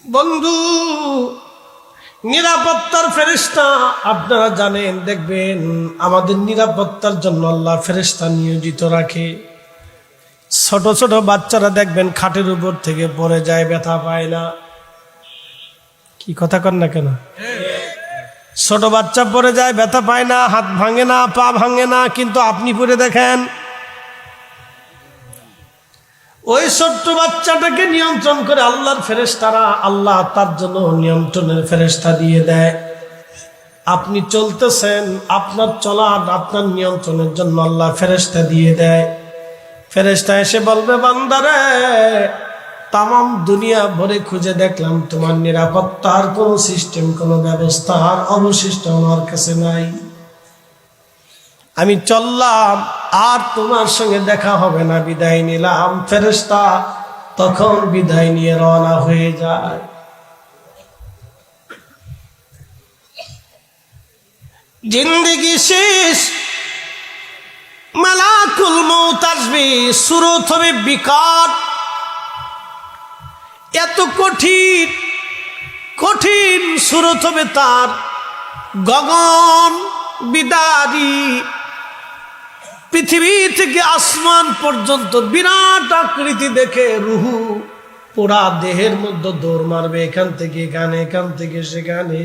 বন্ধু, নিরাপত্তার ফেরেশতা আপনারা জানেন, দেখবেন আমাদের নিরাপত্তার জন্য আল্লাহ ফেরেশতা নিয়োজিত রাখে। ছোট ছোট বাচ্চারা দেখবেন খাটের উপর থেকে পড়ে যায়, ব্যথা পায় না। কি কথা কন না কেন? ছোট বাচ্চা পড়ে যায়, ব্যথা পায় না, হাত ভাঙে না, পা ভাঙে না, কিন্তু আপনি পড়ে দেখেন ওই ছোট্ট বাচ্চাটাকে নিয়ন্ত্রণ করে আল্লাহর ফেরেশতারা, আল্লাহ তার জন্য নিয়ন্ত্রণের ফেরেশতা দিয়ে দেয়। আপনি চলতেছেন, আপনার চলা আপনার নিয়ন্ত্রণের জন্য আল্লাহ ফেরেশতা দিয়ে দেয়। ফেরেশতা এসে বলবে, বান্দারে, তামাম দুনিয়া ভরে খুঁজে দেখলাম, তোমার নিরাপত্তার কোনো সিস্টেম, কোনো ব্যবস্থা আর অবশিষ্ট আমার কাছে নাই। আমি চললাম, আর তোমার সঙ্গে দেখা হবে না, বিদায় নিলাম। ফেরেশতা তখন বিদায় নিয়ে রওনা হয়ে যায়। জিন্দেগি শেষ, মালাকুল মউত আসবে, সুরত হবে বিকট। এত কঠিন কঠিন সুরত হবে তার, গগন বিদারী, পৃথিবী থেকে আসমান পর্যন্ত বিরাট আকৃতি দেখে রুহু পোড়া দেহের মধ্যে দৌড় মারবে, এখান থেকে এখানে, এখান থেকে সেখানে।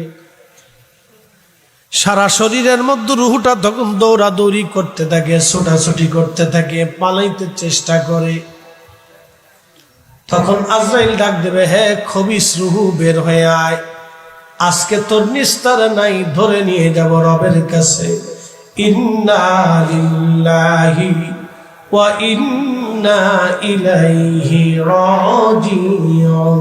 সারা শরীরের মধ্যে রুহুটা তখন দৌড়াদৌড়ি করতে থাকে, ছোটাছুটি করতে থাকে, পালাইতে চেষ্টা করে। তখন আজরাইল ডাক দেবে, হে খবিস রুহু, বের হয়ে আয়, আজকে তোর নিস্তার নাই, ধরে নিয়ে যাব রবের কাছে। ইন্না লিল্লাহি ওয়া ইন্না ইলাইহি রাজিউন।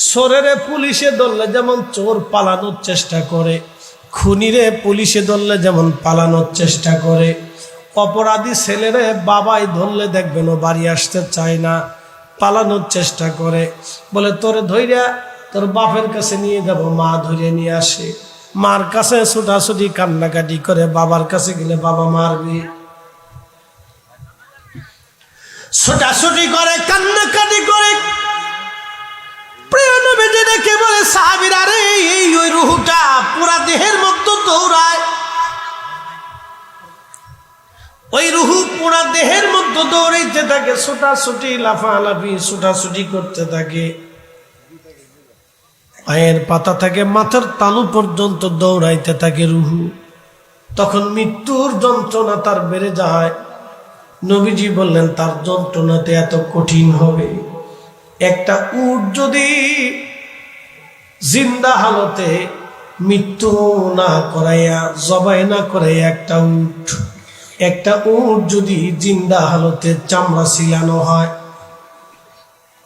চোরেরে পুলিশে ধরলে যেমন চোর পালানোর চেষ্টা করে, খুনিরে পুলিশে ধরলে যেমন পালানোর চেষ্টা করে, অপরাধী ছেলেরে বাবাই ধরলে দেখবেন ও বাড়ি আসতে চায় না, পালানোর চেষ্টা করে। বলে, তোরে ধইরা তোর বাপের কাছে নিয়ে যাব। মা ধরে নিয়ে আসে, মার কাছে ছুটাছুটি কান্নাকাটি করে, বাবার কাছে গেলে বাবা মারবে, ছুটাছুটি করে, কান্নাকাটি করে। প্রিয় নবীজি ডেকে বলে, সাহাবীরা রে, এই ওই রুহুটা পুরা দেহের মধ্যে দৌড়ায়, ওই রুহু পুরা দেহের মধ্যে দৌড়াইতে থাকে, ছুটাছুটি, লাফালাফি, ছুটাছুটি করতে থাকে। পায়ের পাতা থেকে মাথার তালু পর্যন্ত দৌড়াইতে থাকে রুহু। তখন মৃত্যুর যন্ত্রণা তার বেড়ে যায়। নবীজি বললেন, তার যন্ত্রণাতে এত কঠিন হবে, একটা উট যদি জিন্দা হালতে মৃত্যু না করাইয়া, জবাই না করাইয়া, একটা উট যদি জিন্দা হালতে চামড়া ছিলানো হয়,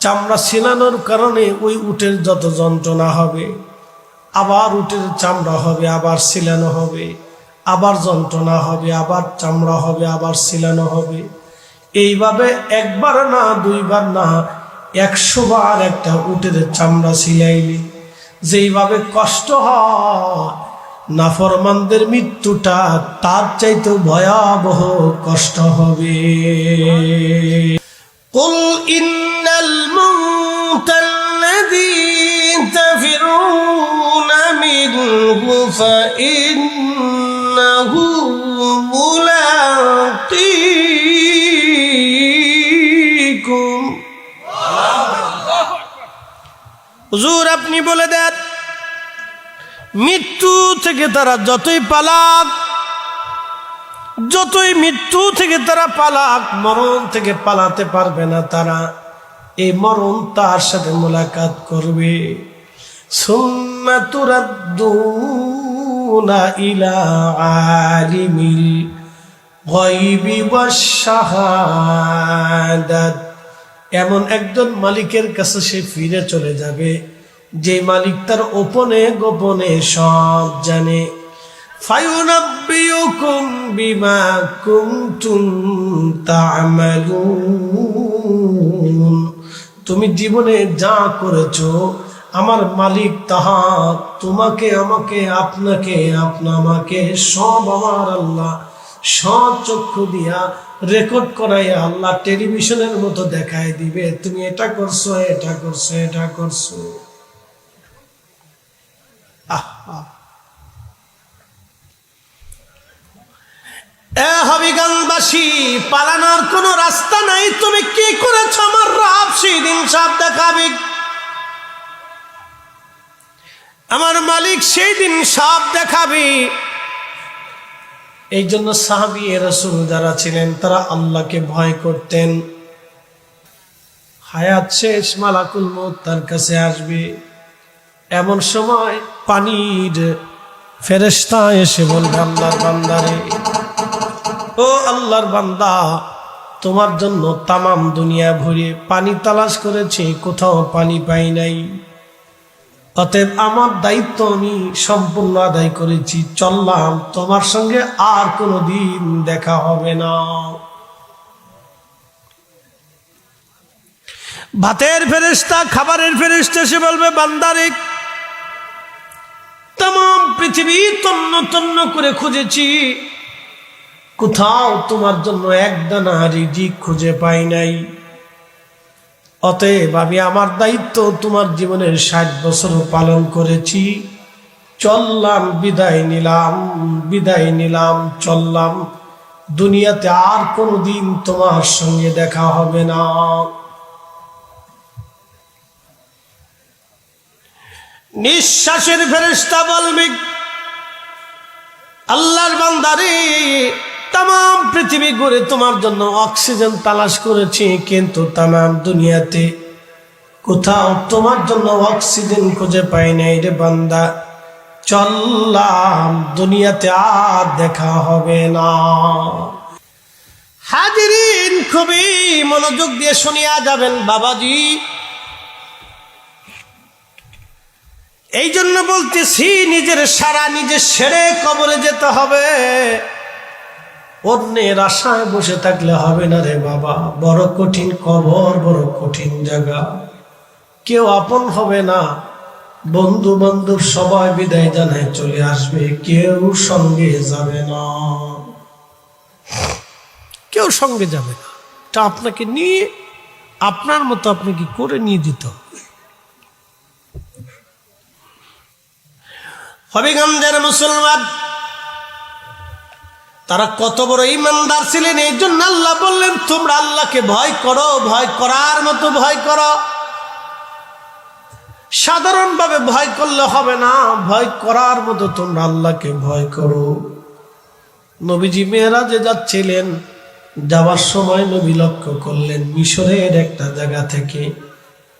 চামড়া ছিলানোর কারণে ওই উটের যত যন্ত্রণা হবে, আবার উটের চামড়া হবে, আবার ছিলানো হবে, আবার যন্ত্রণা হবে, আবার চামড়া হবে, আবার ছিলানো হবে। এইভাবে একবার না, দুইবার না, 100 বার একটা উটের চামড়া ছিলাইলে যেইভাবে কষ্ট হয়, নাফরমানদের মৃত্যুটা তার চাইতে ভয়াবহ কষ্ট হবে। কুল ইন্নাল মাউতা আল্লাযী তাফিরুনা মিনহু ফাইন্নাহু মুলাকীকুম। হুজুর, আপনি বলে দেন, মৃত্যু থেকে তারা যতই পালাক, মৃত্যু থেকে তারা পালাক, মরণ থেকে পালাতে পারবে না তারা। এই মরণ তার সাথে মোলাকাত করবে। সুম্মা তুরাদ্দুনা ইলা আলিমিল গায়বি ওয়াশ শাহাদাত। এমন একজন মালিকের কাছে সে ফিরে চলে যাবে, যে মালিক তার গোপনে গোপনে সব জানে। ফায়ুনাব্বিউকুম বিমা কুনতুম তা'মালুন। তুমি জীবনে যা করেছো, আমার মালিক তাহা তোমাকে, আমাকে, আপনাকে, আমাকে সব আমার আল্লাহ সচক্ষু দিয়া রেকর্ড করাইয়া আল্লাহ টেলিভিশনের মতো দেখায় দিবে, তুমি এটা করছো, এটা করছো, এটা করছো। হবিগঞ্জবাসী, পালানোর কোন রাস্তা নাই। তুমি কি করেছ আমার রব সেই দিন সব দেখাবে, আমার মালিক সেই দিন সব দেখাবে। এই জন্য সাহাবী রাসূল যারা ছিলেন তারা আল্লাহকে ভয় করতেন। হায়াত শেষ, মালাকুল মউত তার কাছে আসবে, এমন সময় পানির ফেরেশতা এসে বলবে, আল্লাহর বান্দারে, ও আল্লাহর বান্দা, তোমার জন্য তামাম দুনিয়া ভরে পানি তালাশ করেছে, কোথাও পানি পাই নাই। অতএব আমার দায়িত্ব আমি সম্পূর্ণ আদায় করেছি, চললাম, তোমার সঙ্গে আর কোনোদিন দেখা হবে না। ভাতের ফেরেশতা, খাবারের ফেরেশতা এসে বলবে, বান্দারে, তামাম পৃথিবী তন্ন তন্ন করে খুঁজেছি, কোথাও তোমার জন্য এক দানা রিজিক খুঁজে পাই নাই। অতএব আমি আমার দায়িত্ব তোমার জীবনের 60 বছর পালন করেছি, চললাম, বিদায় নিলাম, বিদায় নিলাম, চললাম, দুনিয়াতে আর কোনোদিন তোমার সঙ্গে দেখা হবে না। নিঃশ্বাসের ফেরেশতা বলবে, আল্লাহর বান্দারে, তামাম পৃথিবী ঘুরে তোমার জন্য অক্সিজেন তালাশ করেছি, কিন্তু তামাম দুনিয়াতে কোথাও তোমার জন্য অক্সিজেন খুঁজে পাই নাই রে বান্দা, চললাম, দুনিয়াতে আর দেখা হবে না। হাজিরিন, খুবই মনোযোগ দিয়ে শুনিয়া যাবেন বাবাজি। এই জন্য বলতেছি, নিজের সারা নিজে সেরে কবরে যেতে হবে, অন্যের আশায় বসে থাকলে হবে না রে বাবা। বড় কঠিন কবর, বড় কঠিন জায়গা, কেউ আপন হবে না, বন্ধু বান্ধব সবাই বিদায় জানায় চলে আসবে, কেউ সঙ্গে যাবে না, কেউ সঙ্গে যাবে না। এটা আপনাকে নিয়ে, আপনার মতো আপনাকে করে নিয়ে দিতে হবে। হবিগঞ্জের মুসলমান তারা কত বড় ইমানদার ছিলেন, এই জন্য আল্লাহ বললেন, তোমরা আল্লাহকে ভয় করো, ভয় করার মতো ভয় করো। সাধারণভাবে ভয় করলে হবে না, ভয় করার মতো তোমরা আল্লাহকে ভয় করো। নবীজি মেরাজে যাচ্ছিলেন, যাওয়ার সময় নবী লক্ষ্য করলেন, মিশরের একটা জায়গা থেকে,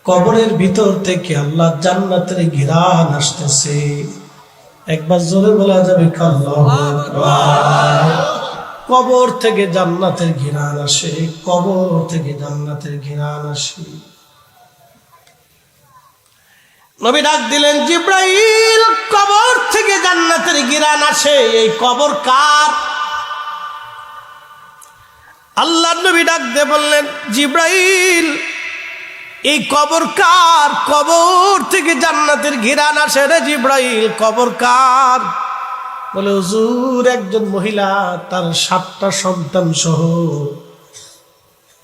কবরের ভিতর থেকে আল্লাহ জান্নাতের ঘিরান আসতেছে। একবার জোরে বলা যাবে, আল্লাহু আকবার। কবর থেকে জান্নাতের ঘিরান আসে, কবর থেকে জান্নাতের ঘিরান আসে। নবী ডাক দিলেন, জিব্রাইল, কবর থেকে জান্নাতের ঘিরান আসে, এই কবর কার? আল্লাহর নবী ডাক দিয়ে বললেন, জিব্রাইল, এই কবর কার? কবর থেকে জান্নাতের ঘিরান আসে রে জিব্রাইল, কবর কার? বলে, হুজুর, একজন মহিলা তার 7টা সন্তান সহ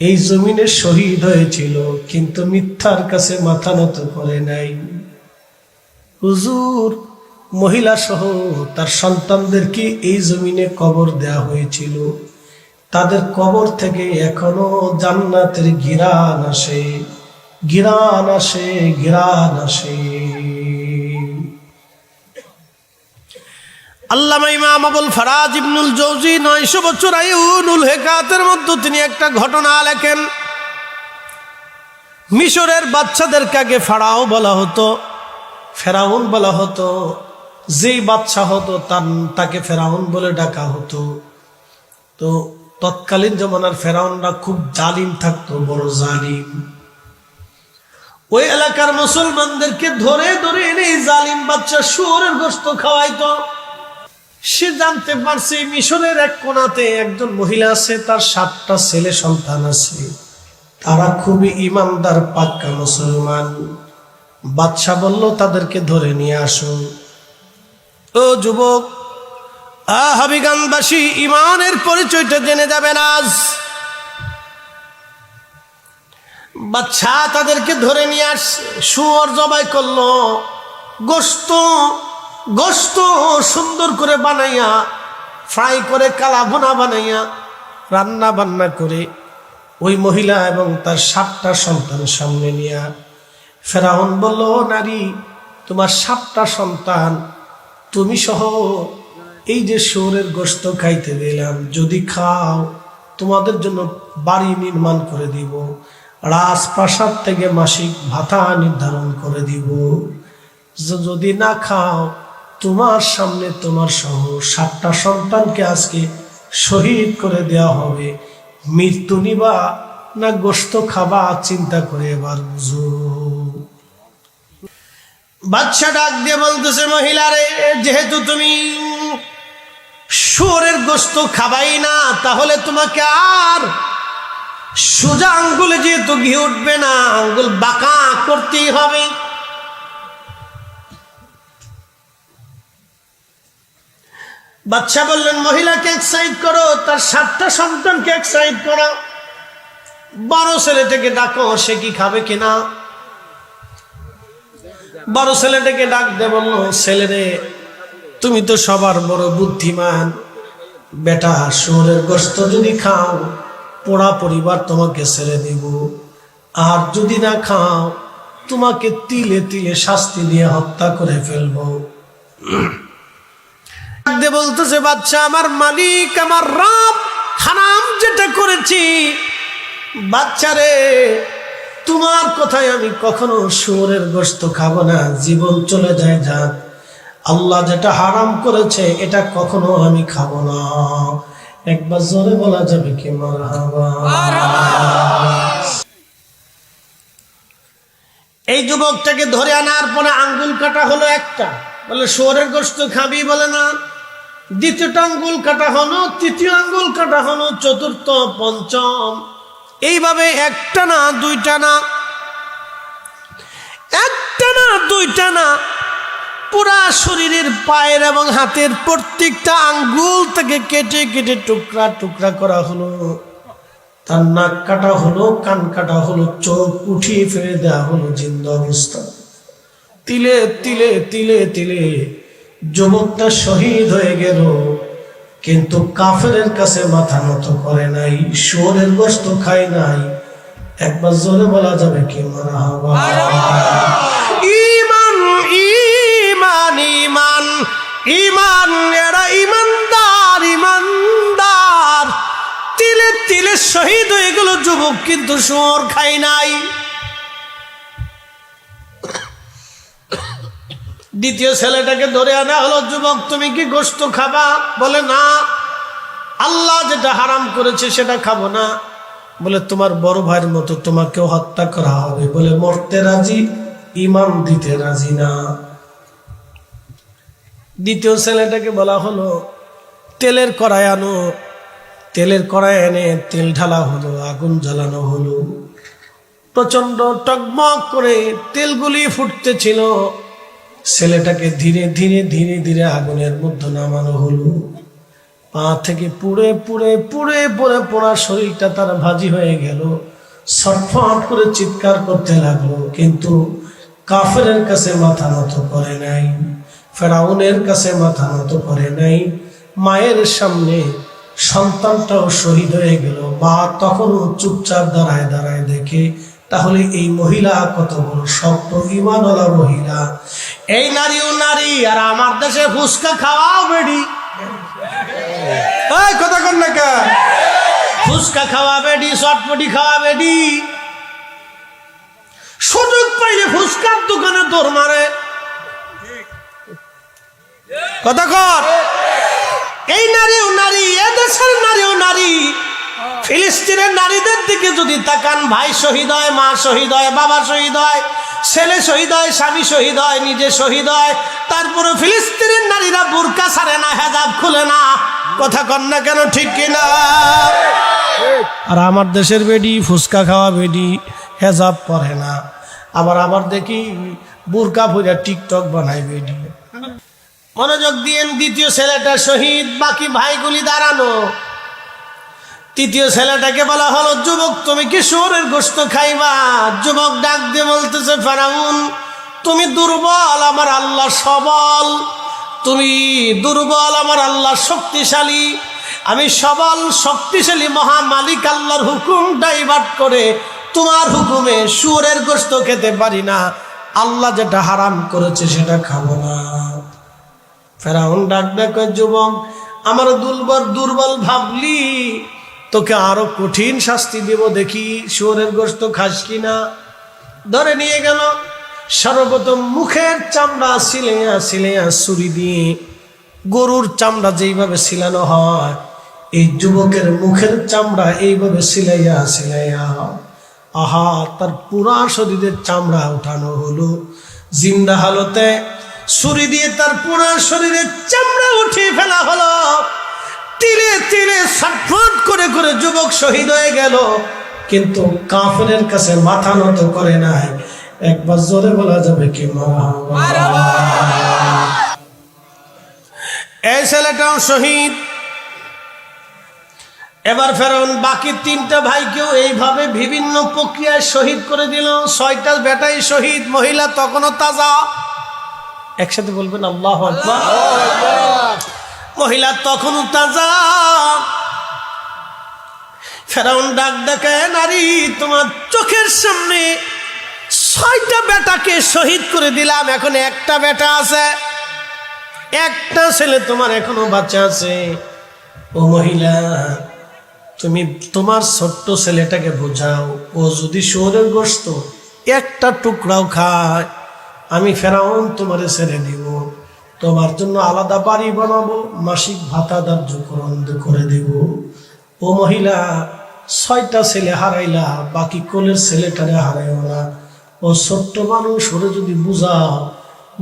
এই জমিনে শহীদ হয়েছিল, কিন্তু মিথ্যার কাছে মাথা নত করে নাই। হুজুর, মহিলা সহ তার সন্তানদেরকে এই জমিনে কবর দেয়া হয়েছিল, তাদের কবর থেকে এখনো জান্নাতের ঘিরান আসে, ঘিরান আসে, ঘিরান আসে। আল্লামা ইমাম আবুল ফারাজ ইবনুল জৌজি 900 বছর আয়ু নুল হেকাতের মধ্যে তিনি একটা ঘটনা লেখেন। মিশরের বাচ্চাদেরকে আগে ফারাও বলা হতো, ফেরাউন বলা হতো। যেই বাচ্চা হতো তাকে ফেরাউন বলে ডাকা হতো। তো তৎকালীন জমানার ফেরাউনরা খুব জালিম থাকতো, বড় জালিম। ওই এলাকার মুসলমানদেরকে ধরে ধরে এনে জালিম বাচ্চা শুয়োরের গোশত খাওয়াইতো। সে জানতে পারছে মিশরের এক কোণাতে একজন মহিলা আছে, তার 7টা ছেলে সন্তান আছে, তারা খুবই ইমানদার, পাক্কা মুসলমান। বাদশা বলল, তাদেরকে ধরে নিয়ে আসো। ও যুবক, হবিগঞ্জবাসী, ইমানের পরিচয়টা জেনে যাবেন আজ। বাদশা তাদেরকে ধরে নিয়ে আসছে, শুয়োর জবাই করলো, গোস্ত গোস্ত সুন্দর করে বানাইয়া, ফ্রাই করে কালা ভুনা বানাইয়া রান্না বান্না করে ওই মহিলা এবং তার 7টা সন্তান সামনে নিয়ে ফেরাউন বলল, নারী, তোমার 7টা সন্তান, তুমি সহ এই যে শুয়োরের গোস্ত খাইতে দিলাম, যদি খাও তোমাদের জন্য বাড়ি নির্মাণ করে দিব, রাজপ্রাসাদ থেকে মাসিক ভাতা নির্ধারণ করে দিব, যদি না খাও তোমার সামনে তোমার সহ 7টা সন্তানকে আজকে শহীদ করে দেওয়া হবে। মৃত্যু নিবা না গোস্ত খাবা, চিন্তা করে এবার বুঝো। বাদশা ডাক দিয়ে বলতেছে, মহিলারে, যেহেতু তুমি শুয়োরের গোস্ত খাবাই না, তাহলে তোমাকে আর সোজা আঙ্গুলে যেহেতু ঘি উঠবে না, আঙ্গুল বাঁকা করতেই হবে। বাদশা বললেন, মহিলাকে এক সাইড করো, তার 7টা সন্তানকে এক সাইড করো, বড় ছেলেটাকে ডাকো, সে কি খাবে কিনা। বড় ছেলেটাকে ডাক দে, বলল, ছেলেরে, তুমি তো সবার বড় বুদ্ধিমান বেটা, শুয়োরের গোস্ত যদি খাও পোড়া পরিবার তোমাকে ছেড়ে দিব, আর যদি না খাও তোমাকে তিলে তিলে শাস্তি দিয়ে হত্যা করে ফেলবো। বলতেছে, বাদশা, আমার মালিক, আমার রব হারাম যেটা করেছি, বাচ্চারে, তোমার কথায় আমি কখনো শুয়োরের গোস্ত খাবো না, জীবন চলে যায় যাক, আল্লাহ যেটা হারাম করেছে এটা কখনো আমি খাবো না। একবার জোরে বলা যাবে কি মারহাবা। এই যুবকটাকে ধরে আনার পরে আঙ্গুল কাটা হলো একটা, বলে শুয়োরের গোস্ত খাবি, বলে না। দ্বিতীয়টা আঙ্গুল কাটা হলো, তৃতীয় আঙ্গুল কাটা হলো, চতুর্থ, পঞ্চম, এইভাবে একটা না দুইটা না, একটা না দুইটা না, পুরা শরীরের পায়ের এবং হাতের প্রত্যেকটা আঙ্গুল থেকে কেটে কেটে টুকরা টুকরা করা হলো। তার নাক কাটা হলো, কান কাটা হলো, চোখ উঠিয়ে ফেলে দেওয়া হলো জিন্দা অবস্থা। তিলে তিলে তিলে তিলে যুবকটা শহীদ হয়ে গেল, কিন্তু কাফেরের কাছে মাথা নত করে নাই, শুয়োরের গোশত খায় নাই। একবার জোরে বলা যাবে কি মারহাবা। ঈমান ঈমান ঈমান ঈমান, এরা ঈমানদার ঈমানদার। তিলে তিলে শহীদ হয়ে গেল যুবক, কিন্তু শুয়োর খায় নাই। দ্বিতীয় ছেলেটাকে ধরে আনা হলো, যুবক, তুমি কি গোশত খাবা? বলে না, আল্লাহ যেটা হারাম করেছে সেটা খাবো না। বলে, তোমার বড় ভাইয়ের মতো তোমাকেও হত্যা করা হবে। বলে, মরতে রাজি, ইমান দিতে রাজি না। দ্বিতীয় ছেলেটাকে বলা হলো, তেলের কড়াই আনো। তেলের কড়াই এনে তেল ঢালা হলো, আগুন জ্বালানো হলো, প্রচন্ড টকমক করে তেলগুলি ফুটতেছিল। ছেলেটাকে ধীরে ধীরে ধীরে ধীরে আগুনের মধ্যে নামানো হলো। পা থেকে পুড়ে পুড়ে পুড়ে পুড়ে পোড়া শরীরটা তার ভাজি হয়ে গেল। ছটফট করে চিৎকার করতে লাগলো, কিন্তু কাফেরের কাছে মাথা নত করে নাই, ফেরাউনের কাছে মাথা নত করে নাই। মায়ের সামনে সন্তানটাও শহীদ হয়ে গেল, মা তখনও চুপচাপ দাঁড়ায় দাঁড়ায় দেখে। তাহলে এই মহিলা কত বড় শক্ত ঈমানওয়ালা মহিলা। এই নারীও নারী, আর আমার দেশে ফুচকা খাওয়াও বেডি। কথা কন না কা, ফুচকা খাওয়া বেডি, চটপটি খাওয়া বেডি। সুযোগ পাইলে ফুচকার দোকানে দৌড় মারে। কথা কর, এই নারীও নারী, এদেশের নারীও নারী। ফিলিস্তিনের নারীদের দিকে যদি তাকান, ভাই শহীদ হয়, মা শহীদ হয়, বাবা শহীদ হয়, ছেলে শহীদ হয়, স্বামী শহীদ হয়, নিজে শহীদ হয়, তারপরে ফিলিস্তিনের নারীরা বুরকা ছাড়ে না, হেজাব খুলে না। কথা কন না কেন, ঠিক কিনা? আর আমার দেশের বেডি ফুচকা খাওয়া বেডি হেজাব পরে না, আবার দেখি বুরকা পরে টিকটক বানায় বেডি। মনোযোগ দিয়েন, দ্বিতীয় ছেলেটা শহীদ, বাকি ভাইগুলি দাঁড়ানো। তৃতীয় ছেলেটাকে বলা হলো, যুবক তুমি কি শুয়োরের গোশত খাইবা? যুবক ডাক দিয়ে বলতেছে, ফেরাউন তুমি দুর্বল, আমার আল্লাহ সবল। তুমি দুর্বল, আমার আল্লাহ শক্তিশালী। আমি সবল শক্তিশালী মহামালিক আল্লাহর হুকুম ডাইভার্ট করে তোমার হুকুমে শুয়োরের গোশত খেতে পারি না। আল্লাহ যেটা হারাম করেছে সেটা খাবো না। ফেরাউন ডাক দেখো, যুবক আমার দুর্বল ভাবলি, তোকে আরো কঠিন শাস্তি দেব, দেখি শুয়োরের গোশত খাস কিনা। ধরে নিয়ে গেল, সর্বপ্রথম মুখের চামড়া সিলাইয়া ছুরি দিয়ে, গরুর চামড়া যেইভাবে সিলানো হয় এই যুবকের মুখের চামড়া এইভাবে সিলাইয়া আহা তার পুরা শরীরের চামড়া উঠানো হলো। জিন্দা হালতে ছুরি দিয়ে তার পুরা শরীরের চামড়া উঠিয়ে ফেলা হলো। তিলে তিলে ছটফট করে করে যুবক শহীদ হয়ে গেল, কিন্তু কাফেরের কাছে মাথা নত করে নাই। একবার জোরে বলা যাবে কি মারহাবা। এই ছেলেটাও শহীদ। এবার ফেরাউন বাকি তিনটা ভাইকেও এইভাবে বিভিন্ন প্রক্রিয়ায় শহীদ করে দিল। 6টা বেটাই শহীদ, মহিলা তখনও তাজা। একসাথে বলবেন আল্লাহু আকবার। মহিলা তখনও তাজা। ফেরাউন ডাক ডাকে, নারী তোমার চোখের সামনে 6টা বেটাকে শহীদ করে দিলাম, এখন একটা বেটা আছে, একটা ছেলে তোমার এখনো বাচ্চা আছে। ও মহিলা, তুমি তোমার ছোট্ট ছেলেটাকে বোঝাও, ও যদি শুয়োরের গোশত একটা টুকরাও খায়, আমি ফেরাউন তোমারে ছেড়ে দিব, তোমার জন্য আলাদা বাড়ি বানাবো, মাসিক ভাতা ধার্য করে দেব। ও মহিলা, 6টা ছেলে হারাইলা, বাকি কোলের ছেলেটারে হারাইও না। ও ছোট্ট মানুষ, ওরে যদি বুঝাও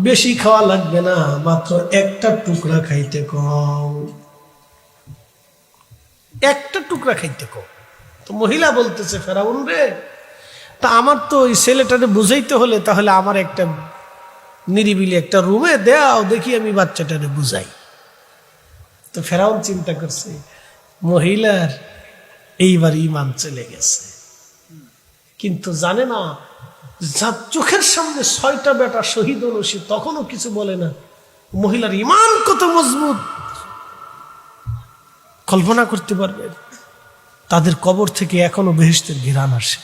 বেশি খাওয়া লাগবে না, মাত্র একটা টুকরা খাইতে কও, একটা টুকরা খাইতে কও। তো মহিলা বলতেছে, ফেরাউন রে, তা আমার তো ওই ছেলেটারে বুঝাইতে হলে তাহলে আমার একটা নিরিবিলি একটা রুমে দেও, দেখি আমি বাচ্চাটারে বুঝাই। তো ফেরাউন চিন্তা করছে, মহিলার এইবার ঈমান চলে গেছে, কিন্তু জানে না যার চোখের সামনে 6টা বেটা শহীদ হলো সে তখনও কিছু বলে না। মহিলার ঈমান কত মজবুত কল্পনা করতে পারবেন? তাদের কবর থেকে এখনো বেহেশতের ঘ্রাণ আসে।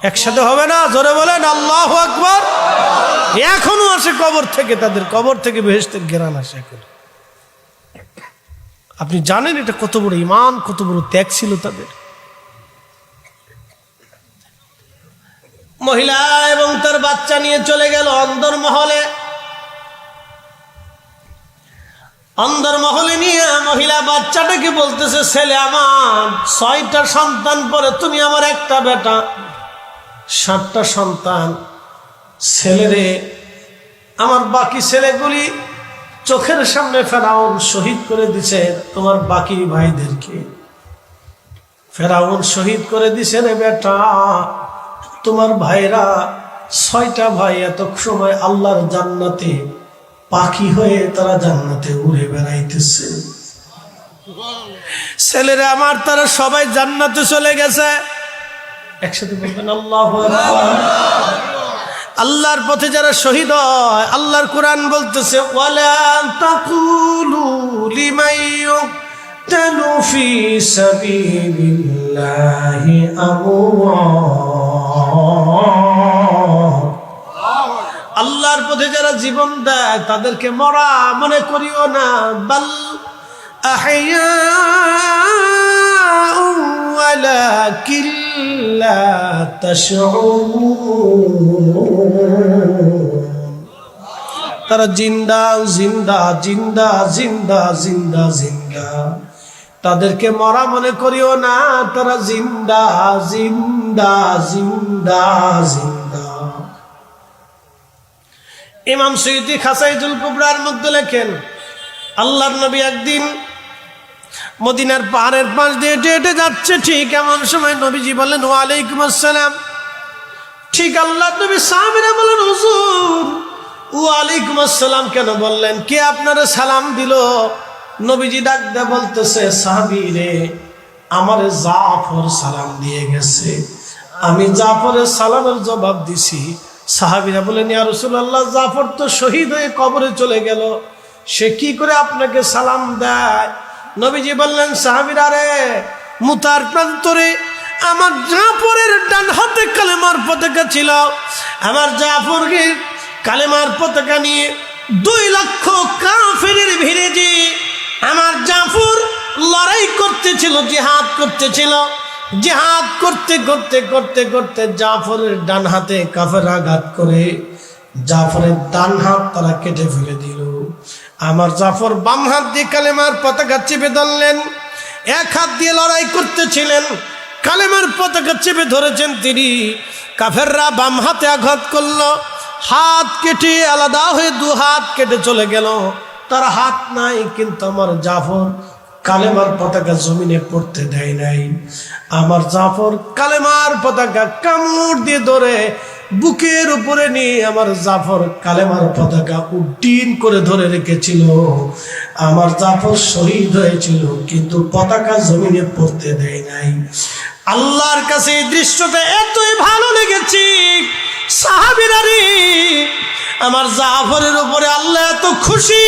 একসাথে হবে না? জোরে বলেন আল্লাহু আকবার। এখনো আসে কবর থেকে, তাদের কবর থেকে বেহেশতের ঘ্রাণ আসে এখন। আপনি জানেন এটা কত বড় ঈমান, কত বড় ত্যাগ ছিল তাদের। মহিলা এবং তার বাচ্চা নিয়ে চলে গেল অন্দরমহলে। অন্দরমহলে নিয়ে মহিলা বাচ্চাটাকে বলতেছে, ছেলে আমার 6টা সন্তান পরে তুমি আমার একটা বেটা, 7টা সন্তান। ছেলেরে আমার বাকি ছেলেগুলি চোখের সামনে ফেরাউন শহীদ করে দিছে, তোমার বাকি ভাইদেরকে ফেরাউন শহীদ করে দিছে রে বেটা। তোমার ভাইরা 6টা ভাই এত সময় আল্লাহর জান্নাতে পাখি হয়ে তারা জান্নাতে উড়ে বেড়াইতেছে। ছেলেরা আমার তারা সবাই জান্নাতে চলে গেছে। একসাথে বলবেন আল্লাহু আকবার। আল্লাহর পথে যারা শহীদ হয়, আল্লাহর কোরআন বলতেছে, ওয়ালা তাকুলু লিমান ইউকতালু ফি সাবিলিল্লাহি আমওয়াত। আল্লাহর পথে যারা জীবন দেয় তাদেরকে মরা মনে করিও না, বাল আহইয়াউ ওয়ালাকিন লা তাশউরুন। তারা জিন্দা জিন্দা জিন্দা জিন্দা জিন্দা জিন্দা, তাদেরকে মরা মনে করিও না, তারা জিন্দা জিন্দা জিন্দা জিন্দা। ইমাম সুয়ুতী খাসাইদুল কুবরার মধ্যে লেখেন, আল্লাহর নবী একদিন মদিনার পাহাড়ের পাশ দিয়ে হেঁটে হেঁটে যাচ্ছে, ঠিক এমন সময় নবীজি বললেন, ওয়ালাইকুম আসসালাম। ঠিক আল্লাহর নবী সাহাবীরা বলেন, হুজুর ওয়ালাইকুম আসসালাম কেন বললেন? কে আপনারে সালাম দিল? নবীজি ডাক দিয়ে বলতেছে, সাহাবী রে, আমারে জাফর সালাম দিয়ে গেছে। আমি জাফরের সালামের জবাব দিছি। সাহাবীরা বলেন, ইয়া রাসূলুল্লাহ, জাফর তো শহীদ হয়ে কবরে চলে গেল, সে কি করে আপনাকে সালাম দেয়? নবীজি বললেন, সাহাবীরা রে, মুতার প্রান্তরে আমার জাফরের ডান হাতে কালেমার পতাকা ছিল। আমার জাফরের কালেমার পতাকা নিয়ে 2 লক্ষ কাফেরের ভিড়ে যে আমার জাফর লড়াই করতেছিল, জিহাদ করতেছিল। জিহাদ করতে করতে করতে করতে জাফরের ডান হাতে কাফের আঘাত করে জাফরের ডান হাত তারা কেটে ফেলে দিল। আমার জাফর বাম হাত দিয়ে কালেমার পতাকা চেপে ধরলেন। 1 হাত দিয়ে লড়াই করতেছিলেন, কালেমার পতাকা চেপে ধরেছেন তিনি। কাফেররা বাম হাতে আঘাত করলো, হাত কেটে আলাদা হয়ে 2 হাত কেটে চলে গেল। তার হাত নাই, কিন্তু আমার জাফর কালেমার পতাকা জমিনে পড়তে দেয় নাই। আমার জাফর কালেমার পতাকা কামড় দিয়ে ধরে বুকের উপরে নিয়ে আমার জাফর কালেমার পতাকা উড্ডীন করে ধরে রেখেছিল। আমার জাফর শহীদ হয়েছিল, কিন্তু পতাকা জমিনে পড়তে দেয় নাই। আল্লাহর কাছে এই দৃশ্যটা এতই ভালো লেগেছে, সাহাবীরা রে, আমার জাফরের উপরে আল্লাহ এত খুশি,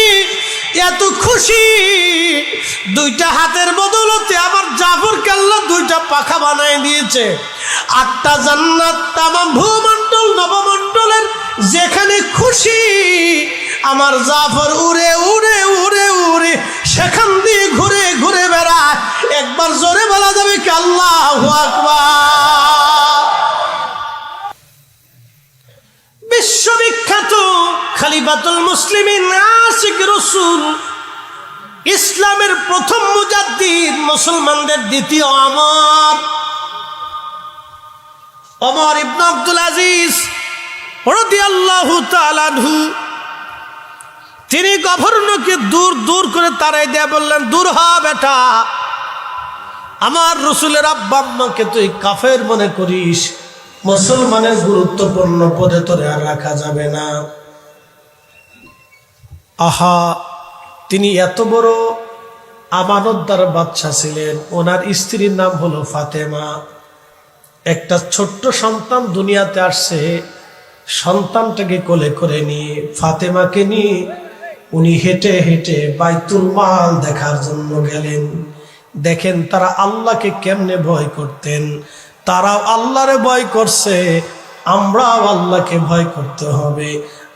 এত খুশি। 2টা হাতের বদলতে আমার জাফরকে আল্লাহ 2টা পাখা বানিয়ে দিয়েছে। 8টা জান্নাত, তামাম ভূমণ্ডল নবমণ্ডলের যেখানে খুশি আমার জাফর উড়ে উড়ে উড়ে উড়ে সেখান দিয়ে ঘুরে ঘুরে বেড়ায়। একবার জোরে বলা যাবে কি আল্লাহু আকবার। বিশ্ববিখ্যাত খলিফাতুল মুসলিমিন আশিক রাসূল, ইসলামের প্রথম মুজাদ্দিদ, মুসলমানদের দ্বিতীয় ওমর ইবনে আব্দুল আজিজ রাদিয়াল্লাহু তাআলা আনহু, তিনি গভর্নরকে দূর দূর করে তাড়াই দিয়ে বললেন, দূর হ বেটা, আমার রাসূলের আব্বা আম্মাকে তুই কাফের মনে করিস, মুসলমানের গুরুত্বপূর্ণ পদে তোরে আর রাখা যাবে না। আহা, তিনি এত বড় আমানতদার বাদশা ছিলেন। ওনার স্ত্রীর নাম হলো ফাতেমা। একটা ছোট্ট সন্তান দুনিয়াতে আসছে, সন্তানটাকে কোলে করে নিয়ে ফাতেমাকে নিয়ে উনি হেঁটে হেঁটে বাইতুল মাল দেখার জন্য গেলেন। দেখেন তারা আল্লাহকে কেমনে ভয় করতেন। তারাও আল্লাহরে ভয় করছে, আমরাও আল্লাহকে ভয় করতে হবে।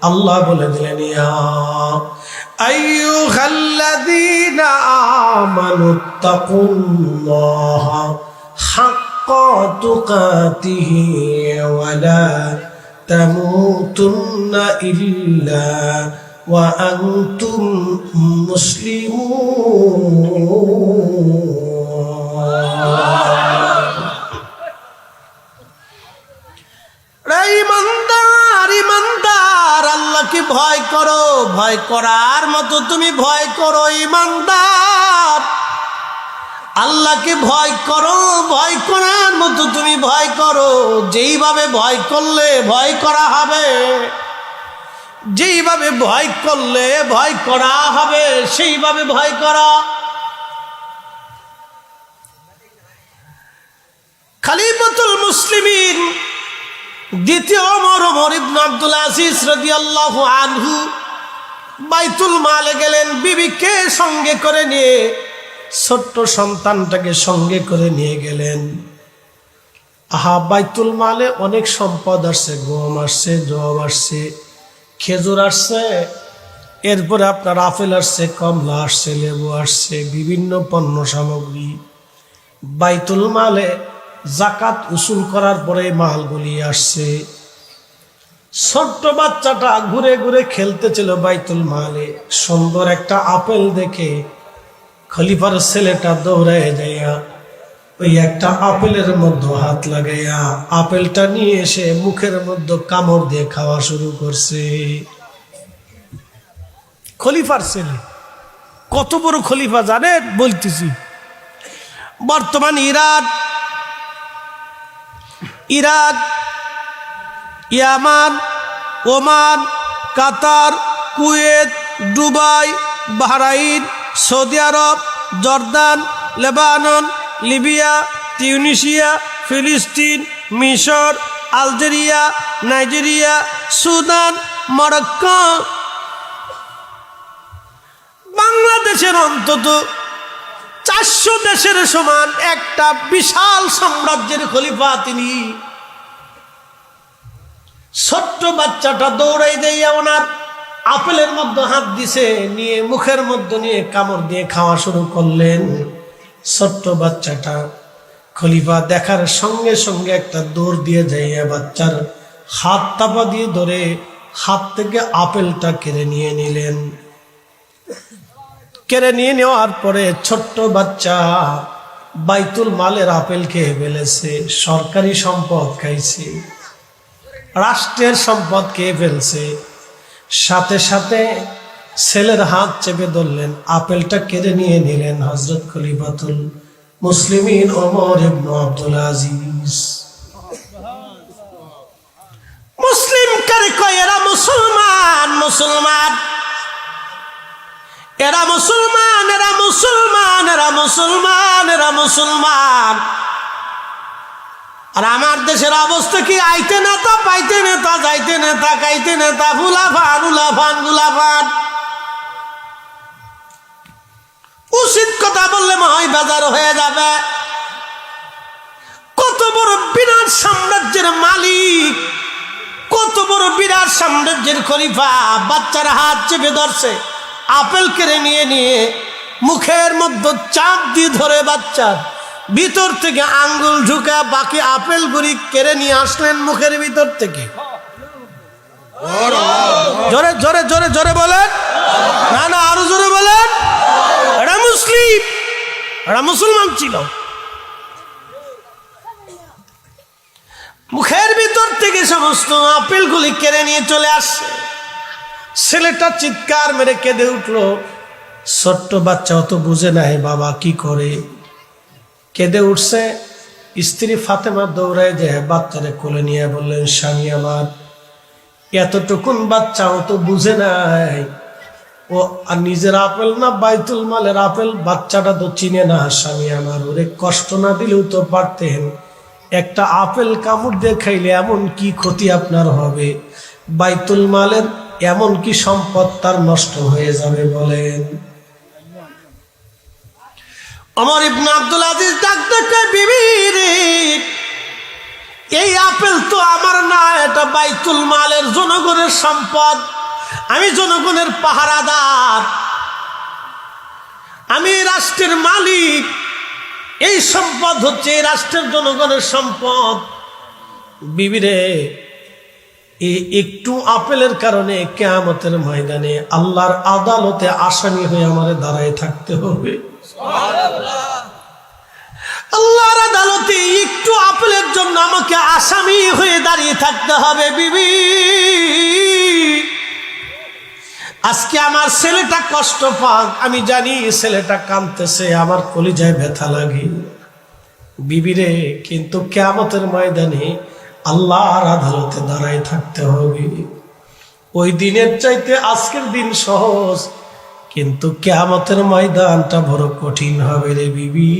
আল্লাহ বলে দিলেন, ইয়া আইয়ুহাল্লাযীনা আমানুত্তাকুল্লাহা হাক্কা তুকাতিহি ওয়া লা তামুতুন্না ইল্লা ওয়া আনতুম মুসলিমুন। ইমানদার, ইমানদার, আল্লাহকে ভয় করো, ভয় করার মতো তুমি ভয় করো। ইমানদার, আল্লাহকে ভয় করো, ভয় করার মতো তুমি ভয় করো। যেইভাবে ভয় করলে ভয় করা হবে, যেইভাবে ভয় করলে ভয় করা হবে, সেইভাবে ভয় করা। খলিফাতুল মুসলিমিন দ্বিতীয় ওমর ইবনে আব্দুল আজিজ রাদিয়াল্লাহু আনহু বাইতুল মালে গেলেন। বিবিকে সঙ্গে করে নিয়ে, ছোট্ট সন্তানটাকে সঙ্গে করে নিয়ে গেলেন। আহা, বাইতুল মালে অনেক সম্পদ আসছে, গম আসছে, জব আসছে, খেজুর আসছে, এরপরে আপনার আপেল আসছে, কমলা আসছে, লেবু আসছে, বিভিন্ন পণ্য সামগ্রী। বাইতুল মালে জাকাত উসুল করার পরে মালগুলি আসছে। ছোট্ট বাচ্চাটা ঘুরে ঘুরে খেলতেছিল বাইতুল মালে। সুন্দর একটা আপেল দেখে খলিফার ছেলেটা দৌড়ায় যাইয়া ওই একটা আপেলের মধ্যে হাত লাগাইয়া আপেলটা নিয়ে এসে মুখের মধ্যে কামড় দিয়ে খাওয়া শুরু করছে। খলিফার ছেলে কত বড় খলিফা জানেন? বলতেছি, বর্তমান ইরাক, ইয়ামান, ওমান, কাতার, কুয়েত, দুবাই, বাহরাইন, সৌদি আরব, জর্দান, লেবানন, লিবিয়া, তিউনিসিয়া, ফিলিস্তিন, মিশর, আলজেরিয়া, নাইজেরিয়া, সুদান, মরক্কো, বাংলাদেশের অন্তত 400 দেশের সমান একটা বিশাল সাম্রাজ্যের খলিফা তিনি। ছোট্ট বাচ্চাটা দৌড়াই যাইয়া ওনার আপেলের মধ্যে হাত দিছে, নিয়ে মুখের মধ্যে নিয়ে কামড় দিয়ে খাওয়া শুরু করলেন। ছোট্ট বাচ্চাটা খলিফা দেখার সঙ্গে সঙ্গে একটা দৌড় দিয়ে যাইয়া বাচ্চার হাত তাপা দিয়ে ধরে হাত থেকে আপেলটা কেড়ে নিয়ে নিলেন। কেড়ে নিয়ে নেওয়ার পরে ছোট্ট বাচ্চা বাইতুল মালের আপেল খেয়ে ফেলেছে, সরকারি সম্পদ খাইছে, রাষ্ট্রের সম্পদ খেয়ে ফেলছে। সাথে সাথে ছেলের হাত চেপে ধরলেন, আপেলটা কেড়ে নিয়ে নিলেন হযরত খলিফাতুল মুসলিমিন ওমর ইবনে আব্দুল আজিজ। মুসলিম কারে কয়? এরা মুসলমান, মুসলমান, এরা মুসলমান, এরা মুসলমান, এরা মুসলমান, এরা মুসলমান। আর আমার দেশের অবস্থা কি? আইতে নেতা, পাইতে নেতা, যাইতে নেতা, খাইতে নেতা, ফুলাফান উলাফান গুলাফান। উচিত কথা বললে মহাই বাজার হয়ে যাবে। কত বড় বিরাট সাম্রাজ্যের মালিক, কত বড় বিরাট সাম্রাজ্যের খলিফা বাচ্চার হাত চেপে ধরছে, আপেল কেড়ে নিয়ে নিয়ে মুখের মধ্যে চাপ দিয়ে ধরে বাচ্চার ভিতর থেকে আঙ্গুল ঢুকা বাকি আপেল গুলি কেড়ে নিয়ে আসলেন মুখের ভিতর থেকে। জোরে জোরে জোরে জোরে বলেন, না না আরো জোরে বলেন। এটা মুসলিম, এটা মুসলমান ছিল। মুখের ভিতর থেকে সমস্ত আপেল গুলি কেড়ে নিয়ে চলে আসছে। ছেলেটা চিৎকার মেরে কেঁদে উঠলো। ছোট্ট বাচ্চা অত বুঝে নাই বাবা কি করে, কেঁদে উঠছে। স্ত্রী ফাতেমা দৌড়ায় যায় বাচ্চারে কোলে নিয়ে বললেন, স্বামী আমার, এতটুকুন বাচ্চা অত বুঝে নাই, ও আর নিজের আপেল না বাইতুল মালের আপেল, বাচ্চাটা তো চিনে না। স্বামী আমার, ওরে কষ্ট না দিলেও তো পারতেন, একটা আপেল কামড় দিয়ে খাইলে এমন কি ক্ষতি আপনার হবে? বাইতুল মালের এমন কি সম্পদ তার নষ্ট হয়ে যাবে বলেন? ওমর ইবনে আব্দুল আজিজ ডাকতে কয়, বিবি রে, এই আপেল তো আমার না, এটা বাইতুল মালের জনগণের সম্পদ। আমি জনগণের পাহারাদার, আমি রাষ্ট্রের মালিক। এই সম্পদ হচ্ছে এই রাষ্ট্রের জনগণের সম্পদ। বিবি রে, এই একটু আপেলের কারণে কিয়ামতের ময়দানে আল্লাহর আদালতে আসামি হয়ে আমাদের দাঁড়ায় থাকতে হবে। আল্লাহর আদালতে একটু আপেলের জন্য আমাকে আসামি হয়ে দাঁড়িয়ে থাকতে হবে। বিবি, আজকে আমার ছেলেটা কষ্ট পাক, আমি জানি ছেলেটা কাঁদতেছে, আমার কলিজায় ব্যথা লাগে। বিবিরে, কিন্তু কিয়ামতের ময়দানে আল্লাহর আদালতে দাঁড়ায় থাকতে হবে। ওই দিনের চাইতে আজকের দিন সহজ, কিন্তু কিয়ামতের ময়দানটা বড় কঠিন হবে রে বিবি।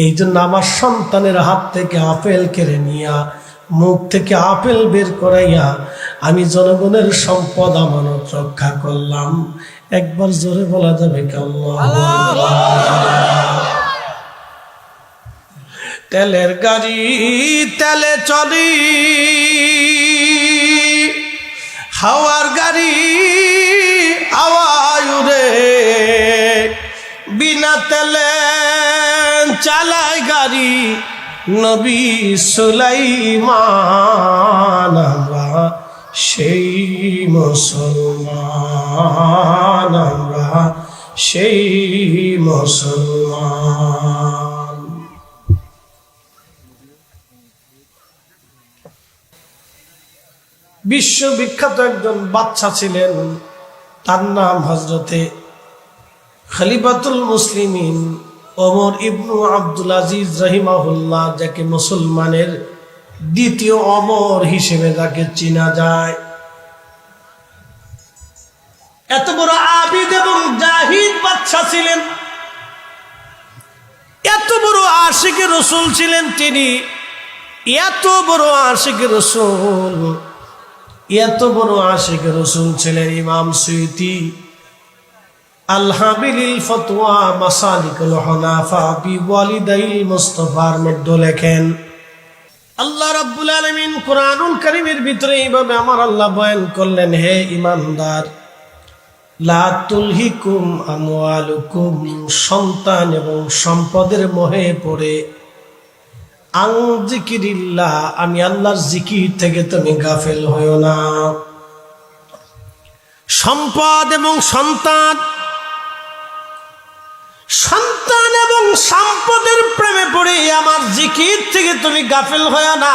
এই জন্য আমার সন্তানের হাত থেকে আপেল কেড়ে নিয়া, মুখ থেকে আপেল বের করাইয়া আমি জনগণের সম্পদ আমানত রক্ষা করলাম। একবার জোরে বলা যাবে আল্লাহু তেলের গাড়ি তেলে চলি, হাওয়ার গাড়ি হাওয়ায় উড়ে, বিনা তেলে চালায় গাড়ি নবী সুলাইমান। আমরা সেই মুসলমান, আমরা সেই মুসলমান। বিশ্ববিখ্যাত একজন বাদশা ছিলেন, তার নাম হযরতে খলিফাতুল মুসলিমিন ওমর ইবনু আব্দুল আজিজ রাহিমাহুল্লাহ, যাকে মুসলমানের দ্বিতীয় ওমর হিসেবে যাকে চেনা যায়। এত বড় আবিদ এবং জাহিদ বাদশা ছিলেন। এত বড় আশিক রাসূল ছিলেন তিনি, এত বড় আশিক রাসূল, এত বড় আশিক রাসূল ছিলেন ইমাম সুয়ুতি আল-হাবিলিল ফতোয়া মাসালিকুল হুনাফা বি ওয়ালিদাইল মুস্তাফার মধ্যে লেখেন, আল্লাহ রাব্বুল আলামিন কুরআনুল কারীমের ভিতরে এইভাবে আমার আল্লাহ বয়ান করলেন, হে ঈমানদার, লা তুলহিকুম আমওয়ালুকুম, সন্তান এবং সম্পদের মোহে পড়ে, আন যিকিরিল্লাহ, আমি আল্লাহর জিকির থেকে তুমি গাফেল হয়ো না। সম্পদ এবং সন্তান, সন্তান এবং সম্পদের প্রেমে পড়ে আমার জিকির থেকে তুমি গাফেল হয়ো না,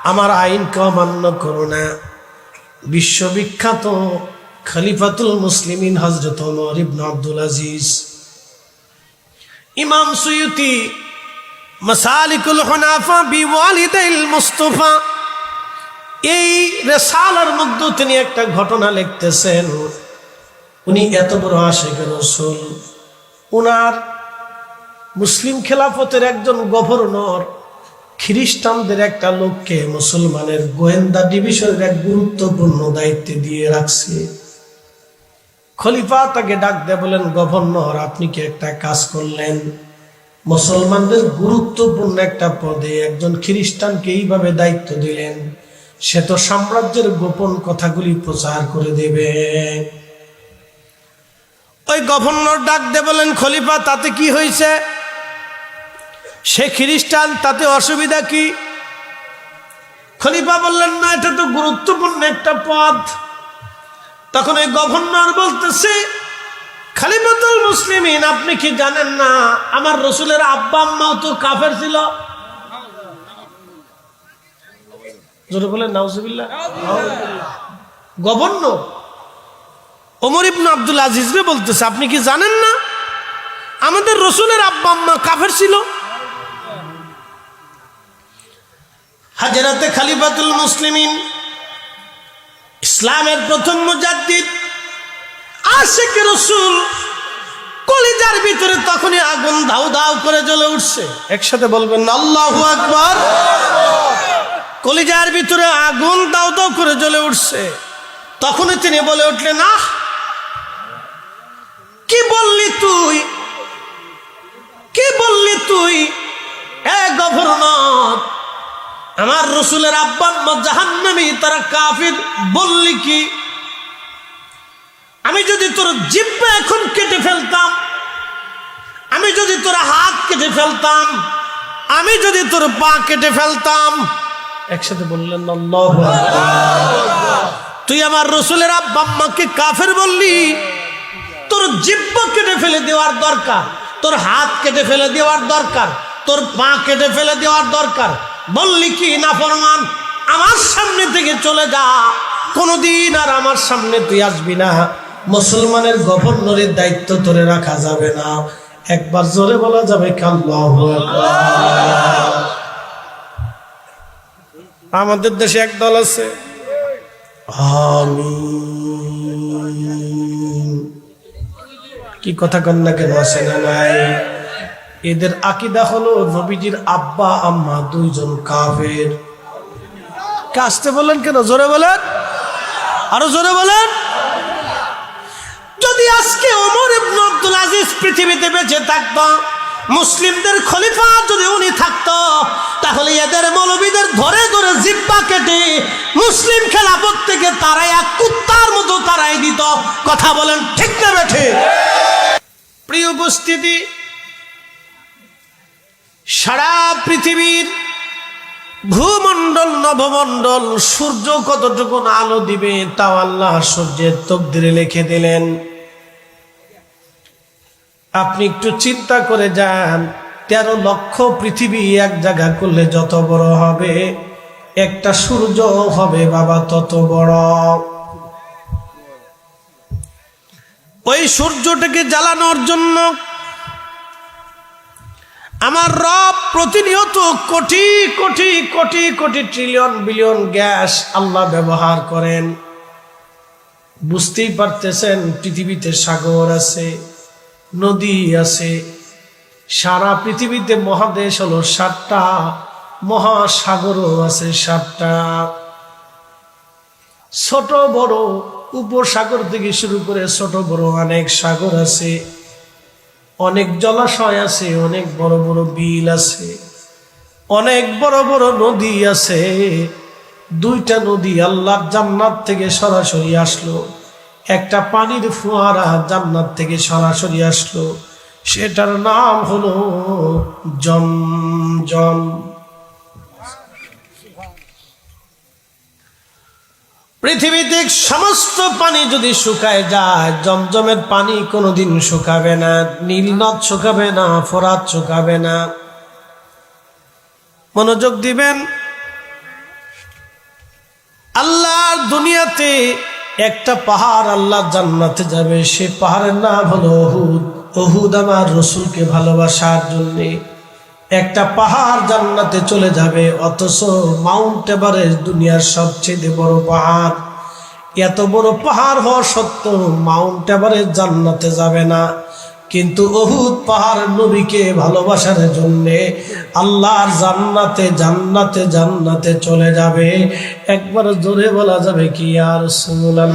আমার আইনকে অমান্য করো না। বিশ্ববিখ্যাত খলিফাতুল মুসলিমিন হযরত ওমর ইবনে আব্দুল আজিজ, ইমাম সুয়ুতি মাসালিকুল হুনাফা বিওয়ালিদাইল মুস্তাফা, এই রিসালার মধ্যে তিনি একটা ঘটনা লিখতেছেন। উনি এত বড় আশিক রাসূল, উনার মুসলিম খেলাফতের একজন গভর্নর খ্রিস্টানদের একটা লোককে মুসলমানের গোয়েন্দা ডিভিশনের এক গুরুত্বপূর্ণ দায়িত্বে দিয়ে রাখছে। খলিফা তাকে ডাক দিয়ে বলেন, গভর্নর, আপনি কি একটা কাজ করলেন, মুসলমানদের গুরুত্বপূর্ণ একটা পদে একজন খ্রিস্টানকে এইভাবে দায়িত্ব দিলেন, সে তো সাম্রাজ্যের গোপন কথাগুলি প্রচার করে দেবে। ওই গভর্নর ডাক দিয়ে বলেন, খলিফা, তাতে কি হয়েছে, সে খ্রিস্টান, তাতে অসুবিধা কি? খলিফা বললেন, না, এটা তো গুরুত্বপূর্ণ একটা পদ। তখন ওই গভর্নর বলতেছে, খলিফাতুল মুসলিমিন, আপনি কি জানেন না আমার রাসূলের আব্বা আম্মাও তো কাফের ছিল? জোরে বলেন নাউজুবিল্লাহ। গভর্নর ওমর ইবনে আব্দুল আজিজ রে বলতেছে, আপনি কি জানেন না আমাদের রাসূলের আব্বা আম্মা কাফের ছিল? হযরতে খলিফাতুল মুসলিমিন, ইসলামের প্রথম মুজাদ্দিদ, আশিক রাসূল, কলিজার ভিতরে তখনই আগুন দাউ দাউ করে জ্বলে উঠছে। একসাথে বলবেন না আল্লাহু আকবার। কলিজার ভিতরে আগুন দাউ দাউ করে জ্বলে উঠছে। তখনই তিনি বলে উঠলেন, আহ, কি বললি তুই, কি বললি তুই, এ গভর্নর, আমার রাসূলের আব্বা আম্মা জাহান্নামী, তারা কাফির বললি কি? আমি যদি তোর জিহ্বা এখন কেটে ফেলতাম, আমি যদি তোর হাত কেটে ফেলতাম, আমি যদি তোর পা কেটে ফেলতাম। একসাথে বললেন আল্লাহু আকবার। তুই আমার রাসূলের আব্বা আম্মাকে কাফের বললি, তোর জিহ্বা কেটে ফেলে দেওয়ার দরকার, তোর হাত কেটে ফেলে দেওয়ার দরকার, তোর পা কেটে ফেলে দেওয়ার দরকার। বললি কি নাফরমান, আমার সামনে থেকে চলে যা, কোনদিন আর আমার সামনে তুই আসবি না। মুসলমানের গভর্নরের দায়িত্ব ধরে রাখা যাবে না। একবার জোরে বলা যাবে আল্লাহু আকবার। আমাদের দেশে এক দল আছে, আমিন, কি কথা কন না কেন, আছে না নাই? এদের আকীদা হলো নবীজির আব্বা আম্মা দুইজন কাফের। কাস্তে বলেন কেন, জোরে বলেন, আরো জোরে বলেন। যদি আজকে ওমর ইবনে আব্দুল আজিজ পৃথিবীতে বেঁচে থাকতো, মুসলিমদের খলিফা যদি উনি থাকতো, তাহলে এদের মৌলবীদের ধরে ধরে জিহ্বা কেটে মুসলিম খেলাফত থেকে তারাই এক কুত্তার মতো তারাই দিত। কথা বলেন ঠিক না বেঠে? প্রিয় উপস্থিতি, সারা পৃথিবীর ভূমণ্ডল, নভমণ্ডল, সূর্য কতটুকু আলো দিবে তাও আল্লাহ সূর্যের তকদিরে লিখে দিলেন। আপনি একটু চিন্তা করে যান, 13 লক্ষ পৃথিবী এক জায়গা করলে যত বড় হবে, একটা সূর্য হবে বাবা তত বড়। ওই সূর্যটাকে জ্বালানোর জন্য আমার রব প্রতিনিয়ত crore crore crore crore trillion billion gas আল্লাহ ব্যবহার করেন। বুঝতেই পারতেছেন, পৃথিবীতে সাগর আছে, নদী আছে, সারা পৃথিবীতে মহাদেশ হলো 7টা, মহাসাগরও আছে 7টা। ছোট বড় উপসাগর থেকে শুরু করে ছোট বড় অনেক সাগর আছে, অনেক জলাশয় আছে, অনেক বড় বড় বিল আছে, অনেক বড় বড় নদী আছে। 2টা নদী আল্লাহর জান্নাত থেকে সরাসরি আসলো। একটা পানির ফোয়ারা জান্নাত থেকে সরাসরি আসলো, সেটার নাম হলো জমজম। পৃথিবীতে সমস্ত পানি যদি শুকায় যায়, জমজমের পানি কোনোদিন শুকাবে না। নীল নদ শুকাবে না, ফোরাত শুকাবে না। মনোযোগ দিবেন। আল্লাহর দুনিয়াতে একটা পাহাড় আল্লাহ জান্নাতে যাবে, সে পাহাড়ের নাম হলো উহুদ। উহুদ আমার রসুলকে ভালোবাসার জন্যে একটা পাহাড় জান্নাতে চলে যাবে। অথচ মাউন্ট এভারেস্ট দুনিয়ার সবচেয়ে বড় পাহাড়, এত বড় পাহাড় হওয়া সত্ত্বেও মাউন্ট এভারেস্ট জান্নাতে যাবে না। কিন্তু উহুদ পাহাড় নবীকে ভালোবাসার জন্যে আল্লাহর জান্নাতে জান্নাতে জান্নাতে চলে যাবে। একবার জোরে বলা যাবে কি ইয়া রাসূলুল্লাহ।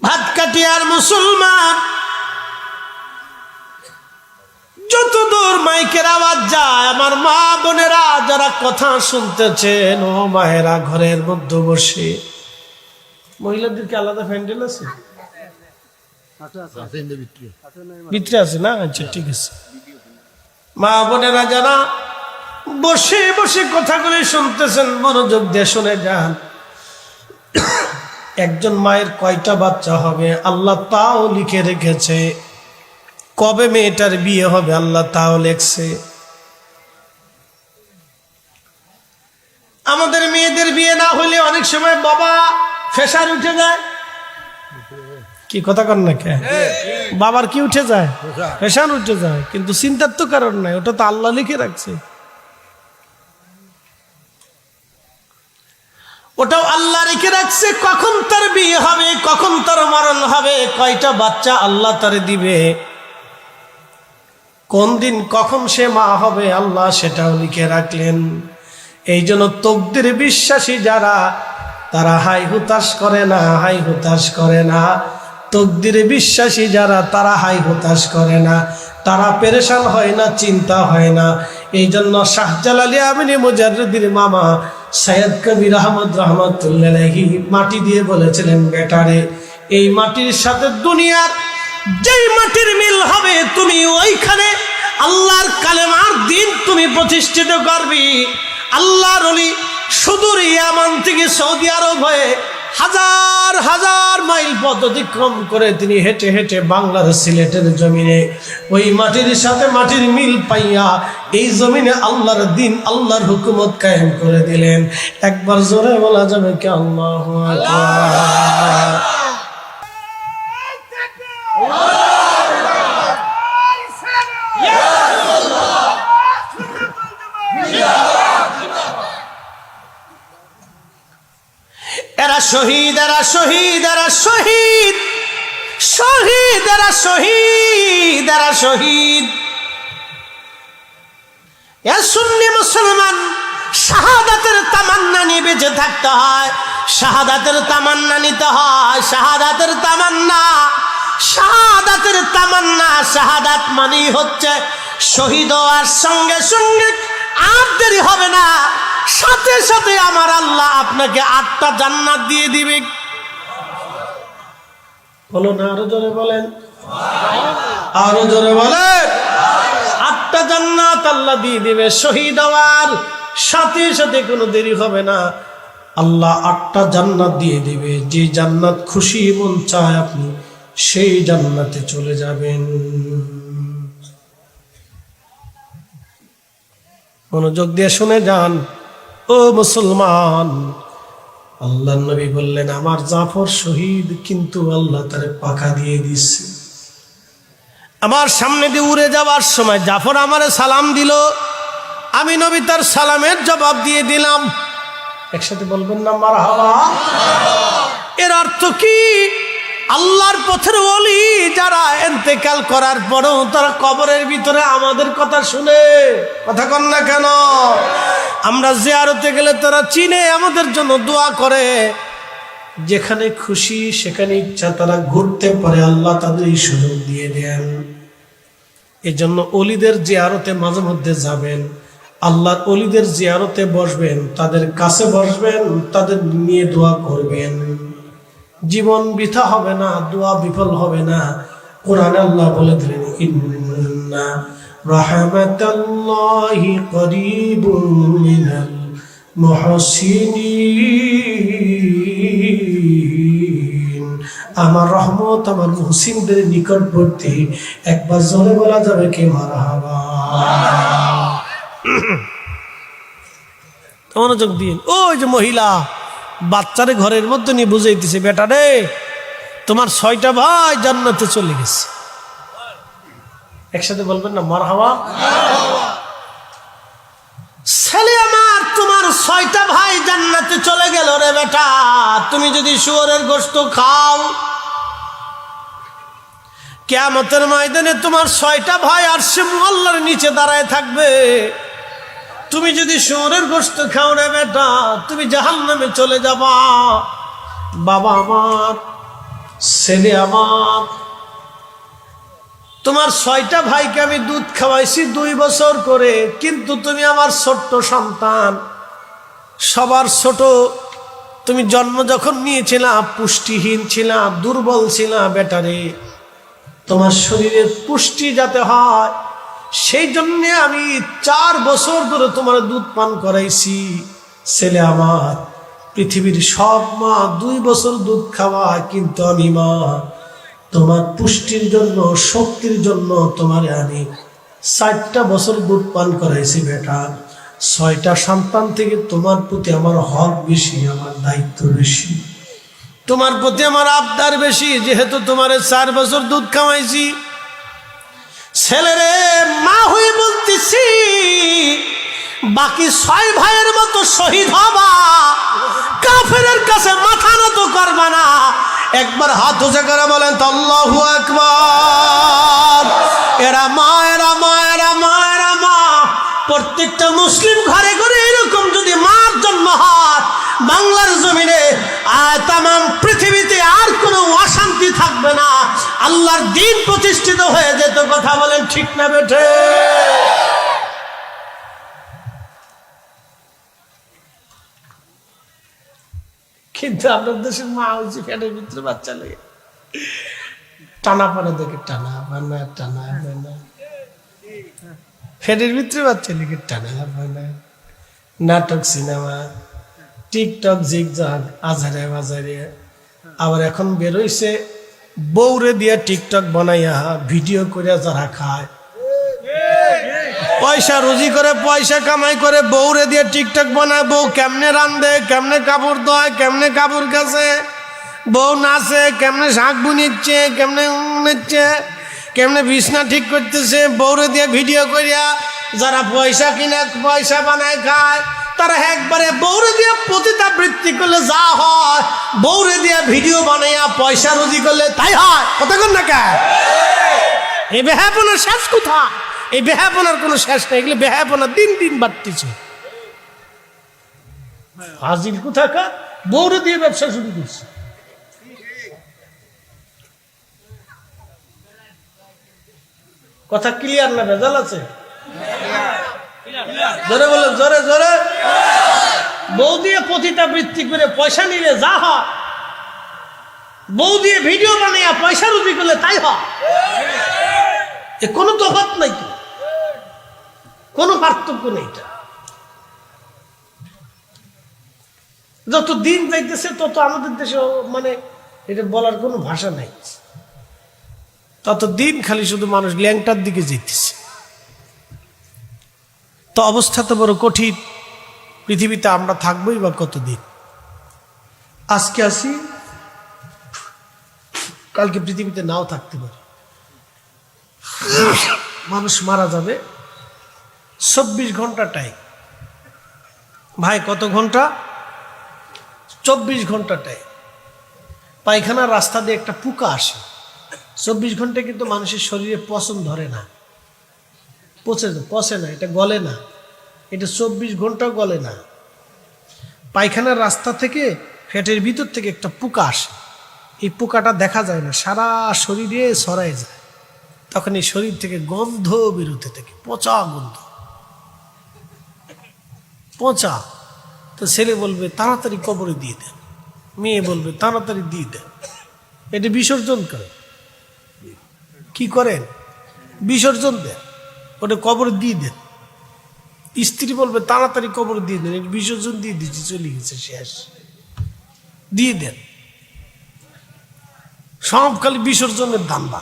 ভাত কাটিয়ার মুসলমান, যত দূর মাইকের আওয়াজ যায়, আমার মা বোনেরা যারা কথা শুনতেছেন, ও মায়েরা ঘরের মধ্যে বসে, মহিলাদেরকে আলাদা প্যান্ডেল আছে? ভিতরে আছে না? আচ্ছা ঠিক আছে। মা বোনেরা যারা বসে বসে কথাগুলি শুনতেছেন, মনোযোগ দিয়ে শুনে যান। একজন মায়ের কয়টা বাচ্চা হবে আল্লাহ তাও লিখে রেখেছে। কবে মেয়েটার বিয়ে হবে আল্লাহ তাও লেখছে। আমাদের মেয়েদের বিয়ে না হলে অনেক সময় বাবা ফেসার উঠে যায়। কি কথা কর না কে? বাবার কি উঠে যায়? ফেসার উঠে যায়। কিন্তু চিন্তার তো কারণ নাই, ওটা তো আল্লাহ লিখে রাখছে। ওটাও আল্লাহ রেখে রাখছে, কখন তার বিয়ে হবে, কখন তার মরণ হবে, কয়টা বাচ্চা আল্লাহ তারে দিবে, কোন দিন কখন সে মা হবে, আল্লাহ সেটাও লিখে রাখলেন। এই জন্য তকদির বিশ্বাসী যারা, তারা হাই হুতাশ করে না, হাই হুতাশ করে না। তকদির বিশ্বাসী যারা, তারা হাই হুতাশ করে না, তারা পেরেশান হয় না, চিন্তা হয় না। এই জন্য শাহজালাল আমিনী মুজাদ্দিদের মামা সৈয়দ কবির আহমদ রহমাতুল্লাহ আলাইহি মাটি দিয়ে বলেছিলেন, বেটারে এই মাটির সাথে দুনিয়ার যেই মাটির মিল হবে, তুমি ওইখানে আল্লাহর কালেমার দিন তুমি প্রতিষ্ঠিত করবি। আল্লাহর ওলি সুদূর ইয়ামান থেকে সৌদি আরব হয়ে হাজার হাজার মাইল পথ অতিক্রম করে তিনি হেঁটে হেঁটে বাংলার সিলেটের জমিনে ওই মাটির সাথে মাটির মিল পাইয়া এই জমিনে আল্লাহর দিন, আল্লাহর হুকুমত কায়েম করে দিলেন। একবার জোরে বলা যাবে কি আল্লাহু আকবার। এরা শহীদ, এরা শহীদ, এরা শহীদ, শহীদ, এরা শহীদ, এরা শহীদ। এ সুন্নি মুসলমান, শাহাদাতের তামান্না নিয়ে বেঁচে থাকতে হয়, শাহাদাতের তামান্না নিতে হয়, শাহাদাতের তামান্না, শাহাদাতের তামান্না। শাহাদাত মানেই হচ্ছে শহীদ হওয়ার সঙ্গে সঙ্গে আর দেরি হবে না, সাথে সাথে আমার আল্লাহ আপনাকে 8টা জান্নাত দিয়ে দিবে। বলো না, আরো জোরে বলেন, আরো জোরে বলেন। 8টা জান্নাত আল্লাহ দিয়ে দিবে। শহীদ হওয়ার সাথে সাথে কোনো দেরি হবে না, আল্লাহ 8টা জান্নাত দিয়ে দিবে। যে জান্নাত খুশি মন চায় আপনি সেই জান্নাতে চলে যাবেন। মনোযোগ দিয়ে শুনে যান ও মুসলমান। আল্লাহ নবী বললেন, আমার জাফর শহীদ, কিন্তু আল্লাহ তারে পাকা দিয়ে দিচ্ছে। আমার সামনে দিয়ে উড়ে যাওয়ার সময় জাফর আমারে সালাম দিল, আমি নবী তার সালামের জবাব দিয়ে দিলাম। একসাথে বলবেন না মারহাবা। এর অর্থ কি? আল্লাহর পথের ওলি যারা ইন্তেকাল করার পরেও তারা কবরের ভিতরে আমাদের কথা শুনে, কথা কন না কেন? আমরা জিয়ারতে গেলে তারা চিনে, আমাদের জন্য দোয়া করে। যেখানে খুশি সেখানে ইচ্ছা তারা ঘুরতে পারে, আল্লাহ তাদের এই সুযোগ দিয়ে দেন। এই জন্য অলিদের জিয়ারতে মাঝে মধ্যে যাবেন, আল্লাহর অলিদের জিয়ারতে বসবেন, তাদের কাছে বসবেন, তাদের নিয়ে দোয়া করবেন। জীবন বৃথা হবে না, দোয়া বিফল হবে না। কোরআনে আল্লাহ বলে দিলেন, ইন্না রাহমাতাল্লাহি করিবুম মিনাল মুহসিনিন। আমার রহমত আমার মুহসিনদের নিকটবর্তী। একবার জোরে বলা যাবে কি মারহাবা? মনোযোগ দিন। ওই যে মহিলা বাচ্চারে ঘরের মধ্যে নিয়ে বুঝাইতেছে, বেটা রে তোমার 6টা ভাই জান্নাতে চলে গেছে। একসাথে বলবেন না মারহাবা? ছেলে আমার, তোমার 6টা ভাই জান্নাতে চলে গেল রে বেটা। তুমি যদি শুয়োরের গোশত খাও, কিয়ামতের ময়দানে তোমার 6টা ভাই আরশে মুআল্লার নিচে দাঁড়ায় থাকবে। তুমি যদি শুয়োরের গোশত খাও রে বেটা, তুমি জাহান্নামে চলে যাবা। বাবা আমার, ছেলে আমার, তোমার 6টা ভাইকে আমি দুধ খাওয়াইছি 2 বছর করে, কিন্তু তুমি আমার ছোট্ট সন্তান, সবার ছোট। তুমি জন্ম যখন নিয়েছিলা পুষ্টিহীন ছিলা, দুর্বল ছিলা বেটারে। তোমার শরীরের পুষ্টি যাতে হয় সেই জন্য আমি 4 বছর ধরে তোমার দুধ পান করাইছি। ছেলে আমার, পৃথিবীর সব মা 2 বছর দুধ খাওয়ায়, কিন্তু আমি মা তোমার পুষ্টির জন্য, শক্তির জন্য তোমারে আমি 4টা বছর দুধ পান করাইছি বেটা। 6টা সন্তান থেকে তোমার প্রতি আমার হক বেশি, আমার দায়িত্ব বেশি, তোমার প্রতি আমার আবদার বেশি, যেহেতু তোমারে 4 বছর দুধ খাওয়াইছি। ছেলেরে, মা হয়ে বলতেছি, বাকি 6 ভাইয়ের মতো শহীদ হবা, কাফেরের কাছে মাথা নত করবা না। একবার হাত উঁচা করে বলেন তো আল্লাহু আকবার। এরা মা, এরা মা, এরা মা, এরা মা। প্রত্যেকটা মুসলিম ঘরে ঘরে এরকম যদি মার জন্ম হয়, বাংলার জমিনে তামাম পৃথিবীতে আর কোনো অশান্তি থাকবে না, আল্লাহর দ্বীন প্রতিষ্ঠিত হয়ে যেত। কথা বলেন ঠিক না বেঠে? কিন্তু আপনার দেশের মা হয়েছে ফ্যাটের ভিতরে বাচ্চা লেগে টানা পানা দেখে, টানা পানা, টানা পানা, ফ্যাটের ভিতরে বাচ্চা লেগে টানা পানা। নাটক, সিনেমা, টিকটক, জিগজাগ, আজারে বাজারে। আবার এখন বেরোইছে বউরে দিয়া টিকটক বানাইয়া ভিডিও করে যারা খায়, পয়সা রুজি করে, পয়সা কামাই করে, বউরে দিয়ে টিকটক বানায়। বউ কেমনে রান্ধে, কেমনে কাপড় ধোয়, কেমনে কাপড় কাছে, বউ নাচে, কেমনে শাক বুনিচ্ছে, কেমনে নিচ্ছে, কেমনে বিছনা ঠিক করতেছে, বউরে দিয়ে ভিডিও করিয়া যারা পয়সা কিনে পয়সা বানায় খায়, তারা একবারে বউরে দিয়ে পতিতাবৃত্তি করলে যা হয়, বউরে দিয়ে ভিডিও বানাইয়া পয়সা রুজি করলে তাই হয়। কতক্ষণ না কে? এই বেহাপনার শেষ কোথায়? এই বেহাপনার কোনো শেষ নেই। এগুলো বেহাপনা দিন দিন বাড়তেছে। হাজির কোথাকার বউরে দিয়ে ব্যবসা শুরু করছে। কথা ক্লিয়ার না ভেজাল আছে? জোরে বলেন, জোরে জোরে। বউ দিয়ে পতিতাবৃত্তি করে পয়সা নিলে যা হয়, বউ দিয়ে ভিডিও বানাইয়া পয়সা রুজি করলে তাই হয়। এ কোনো তফাৎ নাই, কোনো পার্থক্য নেই। যত দিন যাইতেছে তত আমাদের দেশে মানে এটা বলার কোনো ভাষা নাই, তত দিন খালি শুধু মানুষ ল্যাংটার দিকে যেতেছে। তো অবস্থা তো বড় কঠিন। পৃথিবীতে আমরা থাকবোই বা কতদিন? আজকে আসি, কালকে পৃথিবীতে নাও থাকতে পারে। মানুষ মারা যাবে 24 ঘন্টা টাইম। ভাই কত ঘন্টা? 24 ঘন্টা টাইম। পায়খানার রাস্তা দিয়ে একটা পোকা আসে, 24 ঘন্টা কিন্তু মানুষের শরীরে পচন ধরে না, পচে না, এটা গলে না, এটা 24 ঘন্টাও গলে না। পায়খানার রাস্তা থেকে পেটের ভিতর থেকে একটা পোকা আসে, এই পোকাটা দেখা যায় না, সারা শরীরে ছড়ায় যায়, তখন এই শরীর থেকে গন্ধ বেরোতে থাকে, পচা গন্ধ, পচা। তো ছেলে বলবে তাড়াতাড়ি কবরে দিয়ে দেন, মেয়ে বলবে তাড়াতাড়ি দিয়ে দেন, এটা বিসর্জন করে। কি করেন? বিসর্জন দেন, ওটা কবরে দিয়ে দেন। স্ত্রী বলবে তাড়াতাড়ি কবর দিয়ে দেন, বিসর্জন দিয়ে দিচ্ছি, চলে গেছে, শেষ, দিয়ে দেন। সব খালি বিসর্জনের ধান্দা,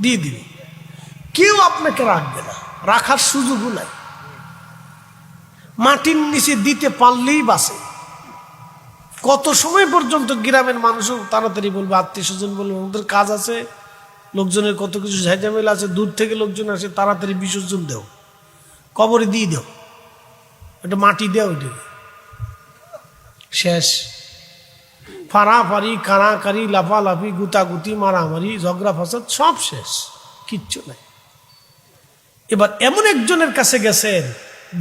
দিয়ে দিবে। কেউ আপনাকে রাখবে না, রাখার সুযোগও নাই। মাটির নিচে দিতে পারলেই বাঁচে। কত সময় পর্যন্ত গ্রামের মানুষও তাড়াতাড়ি বলবে, আত্মীয় স্বজন বলবে ওদের কাজ আছে, লোকজনের কত কিছু ঝাঁঝামেলা আছে, দূর থেকে লোকজন আসে, তাড়াতাড়ি বিসর্জন দেও, কবরে দিয়ে দেও, এটা মাটি দেও, ওইটা শেষ। ফাড়াফাড়ি, কানাকারি, লাফালাফি, গুতাগুতি, মারামারি, ঝগড়া ফাসাদ সব শেষ, কিচ্ছু নাই। এবার এমন একজনের কাছে গেছেন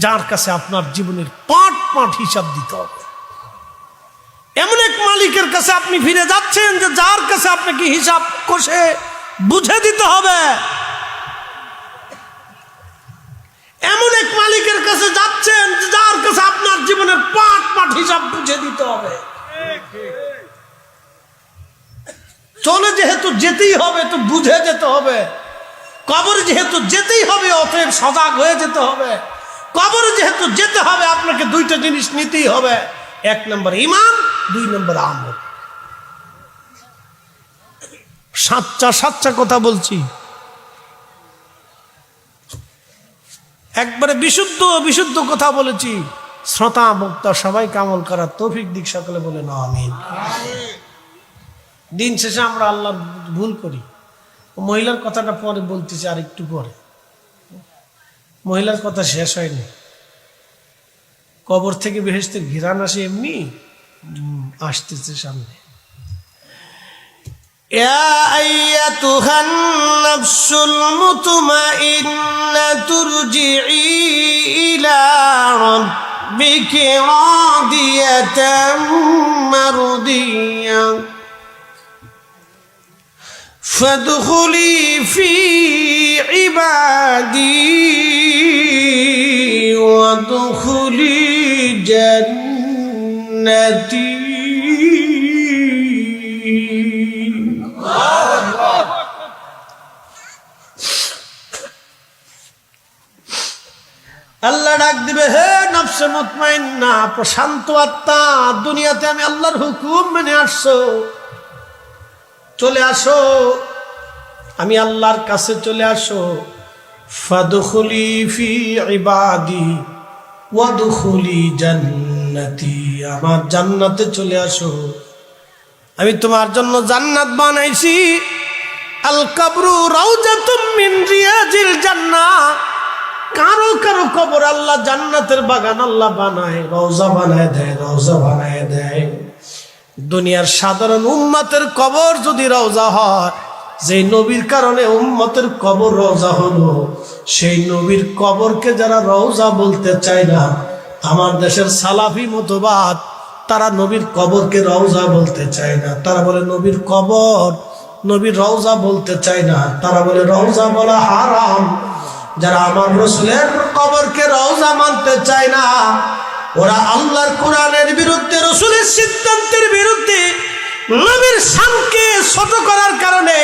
যার কাছে আপনার জীবনের পাট পাট হিসাব দিতে হবে। এমন এক মালিকের কাছে আপনি ফিরে যাচ্ছেন যে যার কাছে আপনাকে হিসাব কষে বুঝে দিতে হবে। এমন এক মালিকের কাছে যাচ্ছেন যার কাছে আপনার জীবনের পাট পাট হিসাব বুঝে দিতে হবে। চলে যেহেতু যেতেই হবে, তো বুঝে যেতে হবে। কবরে যেহেতু যেতেই হবে, অতএব সজাগ হয়ে যেতে হবে। কবরে যেহেতু যেতে হবে, আপনাকে দুইটা জিনিস নিতেই হবে, 1 নম্বর ঈমান, 2 নম্বর আমল। সাচ্চা কথা বলছি, একবারে বিশুদ্ধ কথা বলেছি। শ্রোতা বক্তা সবাইকে আমল করার তৌফিক দিক, সকলে বলে না আমিন। দিন শেষে আমরা আল্লাহর ভুল করি। মহিলার কথাটা পরে বলতেছি, আর একটু পরে। মহিলার কথা শেষ হয়নি। কবর থেকে বেহেশতের ঘিরান আসে, এমনি আসতেছে সামনে। ইয়া আইয়াতুহান নাফসুল মুতমাইন্নাতু ইরজিই ইলা রাব্বিকি রাদিয়াতাম মারদিয়া ফাদখুলি ফি ইবাদি ওয়াদখুলি জান্নাতি। আল্লাহ ডাক দিবে, হে নফসে মুতমাইন্না, প্রশান্ত আত্মা, দুনিয়াতে আমি আল্লাহর হুকুম মেনে আসছো, চলে আসো, আমি আল্লাহর কাছে চলে আসো। ফাদখুলি ফি ইবাদি ওয়াদখুলি জান্নাতি, আমার জান্নাতে চলে আসো। আমি তোমার জন্য জান্নাত বানাইছি। আল কবরু রাউজাতুম মিন রিয়াজিল জান্নাহ। কারো কারো কবর আল্লাহ জান্নাতের বাগান আল্লাহ বানায়, রওজা বানায় দেয়, রওজা বানায় দেয়। দুনিয়ার সাধারণ উম্মতের কবর যদি রওজা হয়, যে নবীর কারণে উম্মতের কবর রওজা হলো, সেই নবীর কবরকে যারা রওজা বলতে চায় না, আমার দেশের সালাফি মতবাদ, তারা নবীর কবরকে রওজা বলতে চায় না। তারা বলে নবীর কবর, নবীর রওজা বলতে চায় না, তারা বলে রওজা বলা হারাম। যারা আমার রাসূলের কবরকে রওজা মানতে চায় না, ওরা আল্লাহর কোরআনের বিরুদ্ধে, রাসূলের সিদ্ধান্তের বিরুদ্ধে, নবীর শানকে ছোট করার কারণে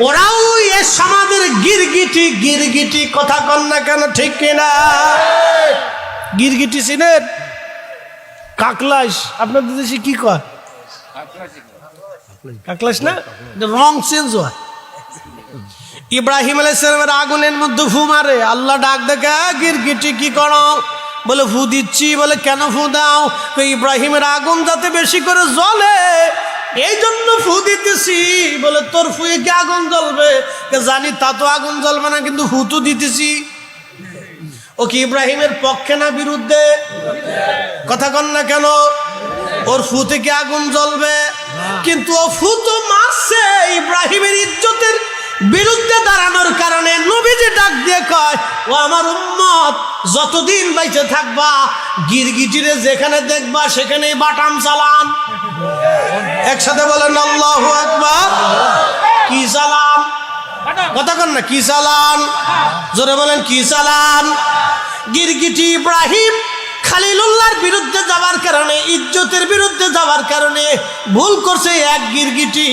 ওরাও এই সমাজের গিরগিটি কথা কন না কেন, ঠিক কিনা? গিরগিটি চিনেন? কাকলাস আপনাদের দেশে কি কয়? কাকলাস না, রং চেঞ্জ হয়। ইব্রাহিম আলাইহিস সালামের আগুনের মধ্যে ফু মারে, আল্লাহ ডাক দেখে, গিরগিটি কি করো? বলে ফু দিচ্ছি। বলে কেন ফু দাও? ইব্রাহিমের আগুন যাতে বেশি করে জ্বলে, এই জন্য ফু দিতেছি। বলে তোর ফুয়ে কি আগুন জ্বলবে? জানি তা তো আগুন জ্বলবে না, কিন্তু ফু তো দিতেছি। ও কি ইব্রাহিমের পক্ষে না বিরুদ্ধে? কথা কন না কেন? ওর ফু থেকে আগুন জ্বলবে। কিন্তু ও ফুতো মারছে ইব্রাহিমের ইজ্জতের বিরুদ্ধে দাঁড়ানোর কারণে। নবীজি ডাক দিয়ে কয়, ও আমার উম্মত, যতদিন বাইচে থাকবা গিরগিটিরে যেখানে দেখবা সেখানেই বাটাম চালান। একসাথে বলেন আল্লাহু আকবার। কি চালান? কথা কন না, কি চালান? জোরে বলেন, কি চালান? গিরগিটি ইব্রাহিম খালিলুল্লাহর বিরুদ্ধে যাওয়ার কারণে, ইজ্জতের বিরুদ্ধে যাওয়ার কারণে ভুল করছে। এক গিরগিটি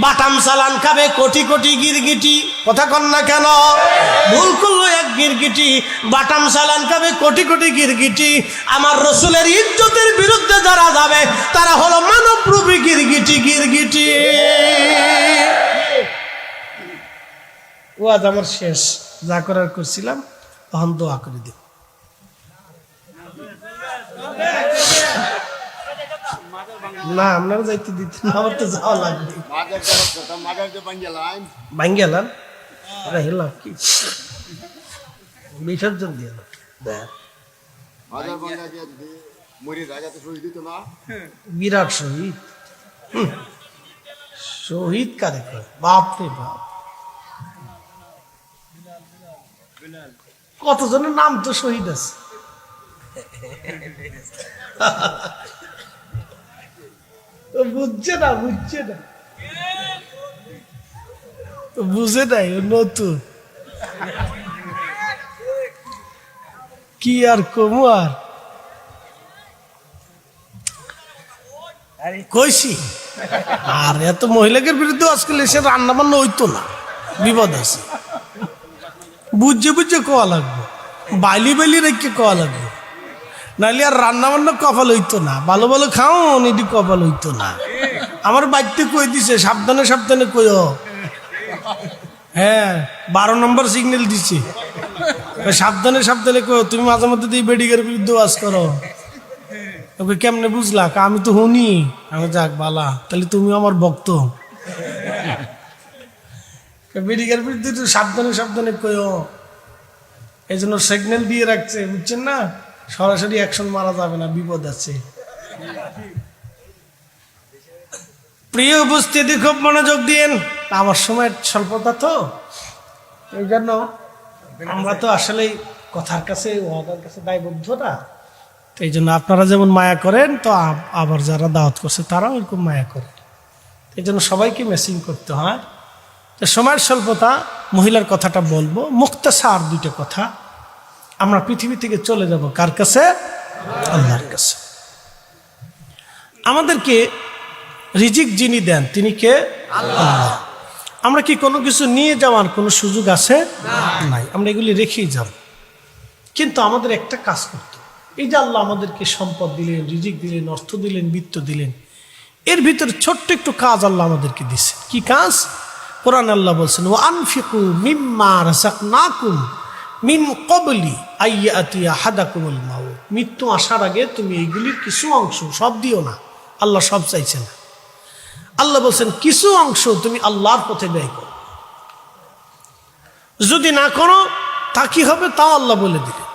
বাটাম চালান খাবে কোটি কোটি গিরগিটি। কথা কন না কেন? ভুল করলো এক গিরগিটি, বাটাম চালান খাবে কোটি কোটি গিরগিটি। আমার রসুলের ইজ্জতের বিরুদ্ধে যারা যাবে তারা হলো মানবরূপী গিরগিটি। গিরগিটি ও আজ আমার শেষ, যা করার করছিলাম, তখন দোয়া করে দিই। না আপনারা যাইতে দিতেন, আমার তো যাওয়া লাগবে। বাঙ্গেলাম হেলাম কি বিসর্জন দিয়ে বিরাট শহীদ। শহীদ কারে কয়? বাপ রে বাপ, কতজনের নাম তো শহীদ আছে। বুঝছে না, বুঝছে না, বুঝে নাই, নতুন কি আর কমু। আর কইছি আর এত মহিলাদের বিরুদ্ধে আজকাল এসে রান্না বান্না হইতো না, বিপদ আছে। বুঝে বুঝে কোয়া লাগবে, বাইলি বাইলি রেখে কোয়া লাগবে, নাইলে আর রান্না বান্না কপাল হইতো না। ভালো ভালো খাও নিদি কপাল হইতো না। আমার বাড়িতে কই দিছে, সাবধানে সাবধানে কইও। হ্যাঁ, 12 নম্বর সিগন্যাল দিছে, সাবধানে সাবধানে কইও। তুমি মাঝে মধ্যে দিয়ে বেডিগের বিরুদ্ধে ওয়াজ করো। ওকে কেমনে বুঝলা? আমি তো শুনি। আমি যাক বালা, তাহলে তুমি আমার ভক্ত। বেডিগের বিরুদ্ধে একটু সাবধানে সাবধানে কইও। এই জন্য সিগন্যাল দিয়ে রাখছে, বুঝছেন না? সরাসরি অ্যাকশন মারা যাবে না, বিপদ আছে। প্রিয় উপস্থিতি, খুব মনোযোগ দিন। আমার সময় স্বল্পতা তো, এই জন্য আমরা তো আসলে কথার কাছে, ওয়াদার কাছে দায়বদ্ধ না। তো এই জন্য আপনারা যেমন মায়া করেন, তো আবার যারা দাওয়াত করছে তারাও এরকম মায়া করে। এই জন্য সবাইকে ম্যাচিং করতে হয়। তো সময়ের স্বল্পতা, মহিলার কথাটা বলবো, মুক্তাসার 2টা কথা। আমরা পৃথিবী থেকে চলে যাব কার কাছে? আল্লাহর কাছে। আমাদেরকে রিজিক যিনি দেন তিনি কে? আল্লাহ। আমরা কি কোনো কিছু নিয়ে যাওয়ার কোনো সুযোগ আছে? নাই, আমরা এগুলি রেখেই যাব। কিন্তু আমাদের একটা কাজ করতে, এই যে আল্লাহ আমাদেরকে সম্পদ দিলেন, রিজিক দিলেন, অর্থ দিলেন, বিত্ত দিলেন, এর ভিতরে ছোট্ট একটু কাজ আল্লাহ আমাদেরকে দিচ্ছে। কি কাজ? কোরআন আল্লাহ বলছেন, ওয়া আনফিকু মিম্মা রাযাকনাকুম মিন ক্বাবলি আইয়াতিয়া আহাদাকুমুল মাউত। মৃত্যু আসার আগে তুমি এইগুলির কিছু অংশ, সব দিও না, আল্লাহ সব চাইছে না। আল্লাহ বলছেন কিছু অংশ তুমি আল্লাহর পথে ব্যয় করো। যদি না করো তা কি হবে, তাও আল্লাহ বলে দিলেন,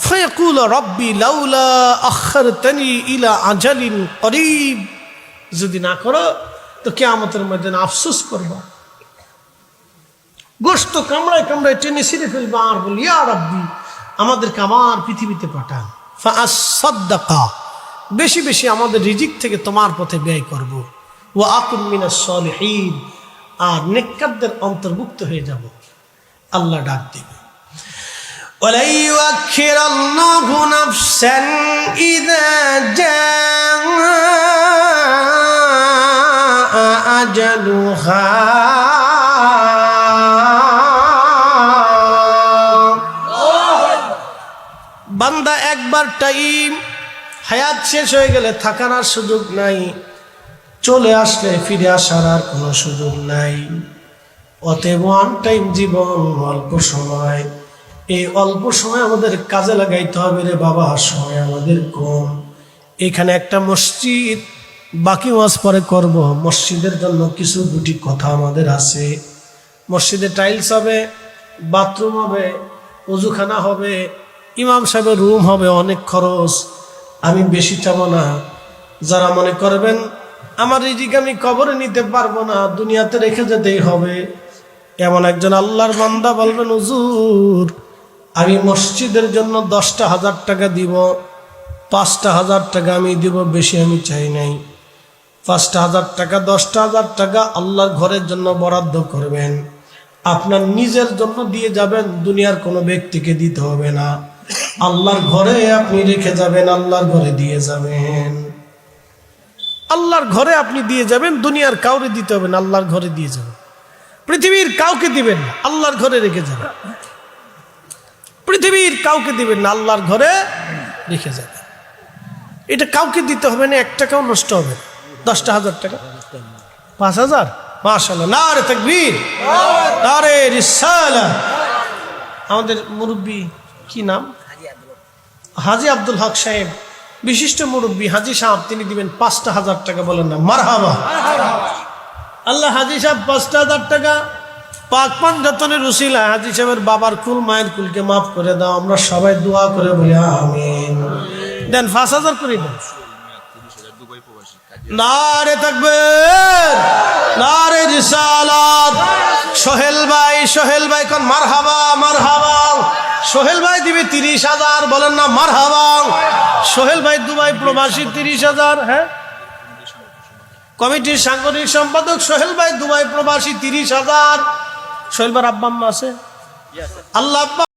ফায়াকুল রব্বি লাউলা আখারতানি ইলা আজালিন করিব। যদি না করো তো কিয়ামতের ময়দানে আফসোস করবা, গোশত কামড়ায় কামড়ায় টেনে ছিঁড়ে ফেলবা, আর বলি ইয়া রাব্বি আমাদেরকে আবার পৃথিবীতে পাঠান। ফাআসাদ্দাকা, বেশি বেশি আমাদের রিজিক থেকে তোমার পথে ব্যয় করব। ওয়া আকুন মিনাস সালিহিন, আর নেককারদের অন্তর্ভুক্ত হয়ে যাব। আল্লাহ ডাক দিবে, ওয়ালা ইউআখিরাল্লাহু নাফসান ইযা জাআ আজালুহা। বান্দা একবার টাইম, হায়াত শেষ হয়ে গেলে থাকার আর সুযোগ নাই, চলে আসলে ফিরে আসার আর কোনো সুযোগ নাই। অতএব ওয়ান টাইম জীবন, অল্প সময়। এই অল্প সময় আমাদের কাজে লাগাইতে হবে রে বাবা, সময় আমাদের কম। এখানে একটা মসজিদ, বাকি ওয়াজ পরে করব। মসজিদের জন্য কিছু 2টি কথা আমাদের আছে। মসজিদে টাইলস হবে, বাথরুম হবে, ওযুখানা হবে, ইমাম সাহেবের রুম হবে, অনেক খরচ। আমি বেশি চাবো না। যারা মনে করবেন আমার রিজিক আমি কবরে নিতে পারবো না, দুনিয়াতে রেখে যেতেই হবে। এমন একজন আল্লাহর বান্দা বলবেন, হুজুর আমি মসজিদের জন্য 10,000 টাকা দিব, 5,000 টাকা আমি দিব, বেশি আমি চাই নাই। 5,000 টাকা 10,000 টাকা আল্লাহর ঘরের জন্য বরাদ্দ করবেন, আপনার নিজের জন্য দিয়ে যাবেন, দুনিয়ার কোনো ব্যক্তিকে দিতে হবে না। আল্লাহর ঘরে আপনি রেখে যাবেন, আল্লাহর ঘরে দিয়ে যাবেন। আল্লাহর ঘরে আপনি দিয়ে যাবেন, দুনিয়ার কাউরে দিতে হবে না, আল্লাহর ঘরে দিয়ে যাবেন। পৃথিবীর কাউকে দিবেন না, আল্লাহর ঘরে রেখে যাবেন। পৃথিবীর কাউকে দিবেন না, আল্লাহর ঘরে রেখে যাবেন। এটা কাউকে দিতে হবে না, 1 টাকাও নষ্ট হবে না। 10,000 টাকা 5,000, মাশাআল্লাহ, নারে তাকবীর, নারে রিসালাহ। আমাদের মুরব্বী কি নাম, হাজী আব্দুল হক সাহেব, বিশিষ্ট মুরব্বী হাজী সাহেব, তিনি দিবেন 5,000 টাকা। বলেন না মারহাবা। আল্লাহ হাজী সাহেব 5,000 টাকা পাক পাঞ্জাতনের উসিলা হাজী সাহেবের বাবার কুল মায়ের কুলকে মাফ করে দাও, আমরা সবাই দোয়া করে বলি আমিন। দেন 5,000 করে দেন। নারে তাকবীর, নারে রিসালাত। সোহেল ভাই কোন মারহাবা, মারহাবা। সোহেল ভাই দিবে 30,000, বলেন না মারহাবা। সোহেল ভাই দুবাই প্রবাসী 30,000। হ্যাঁ, কমিটির সাংগঠনিক সম্পাদক সোহেল ভাই দুবাই প্রবাসী 30,000। সোহেল ভাই আব্বা আম্মা আছে? আল্লাহ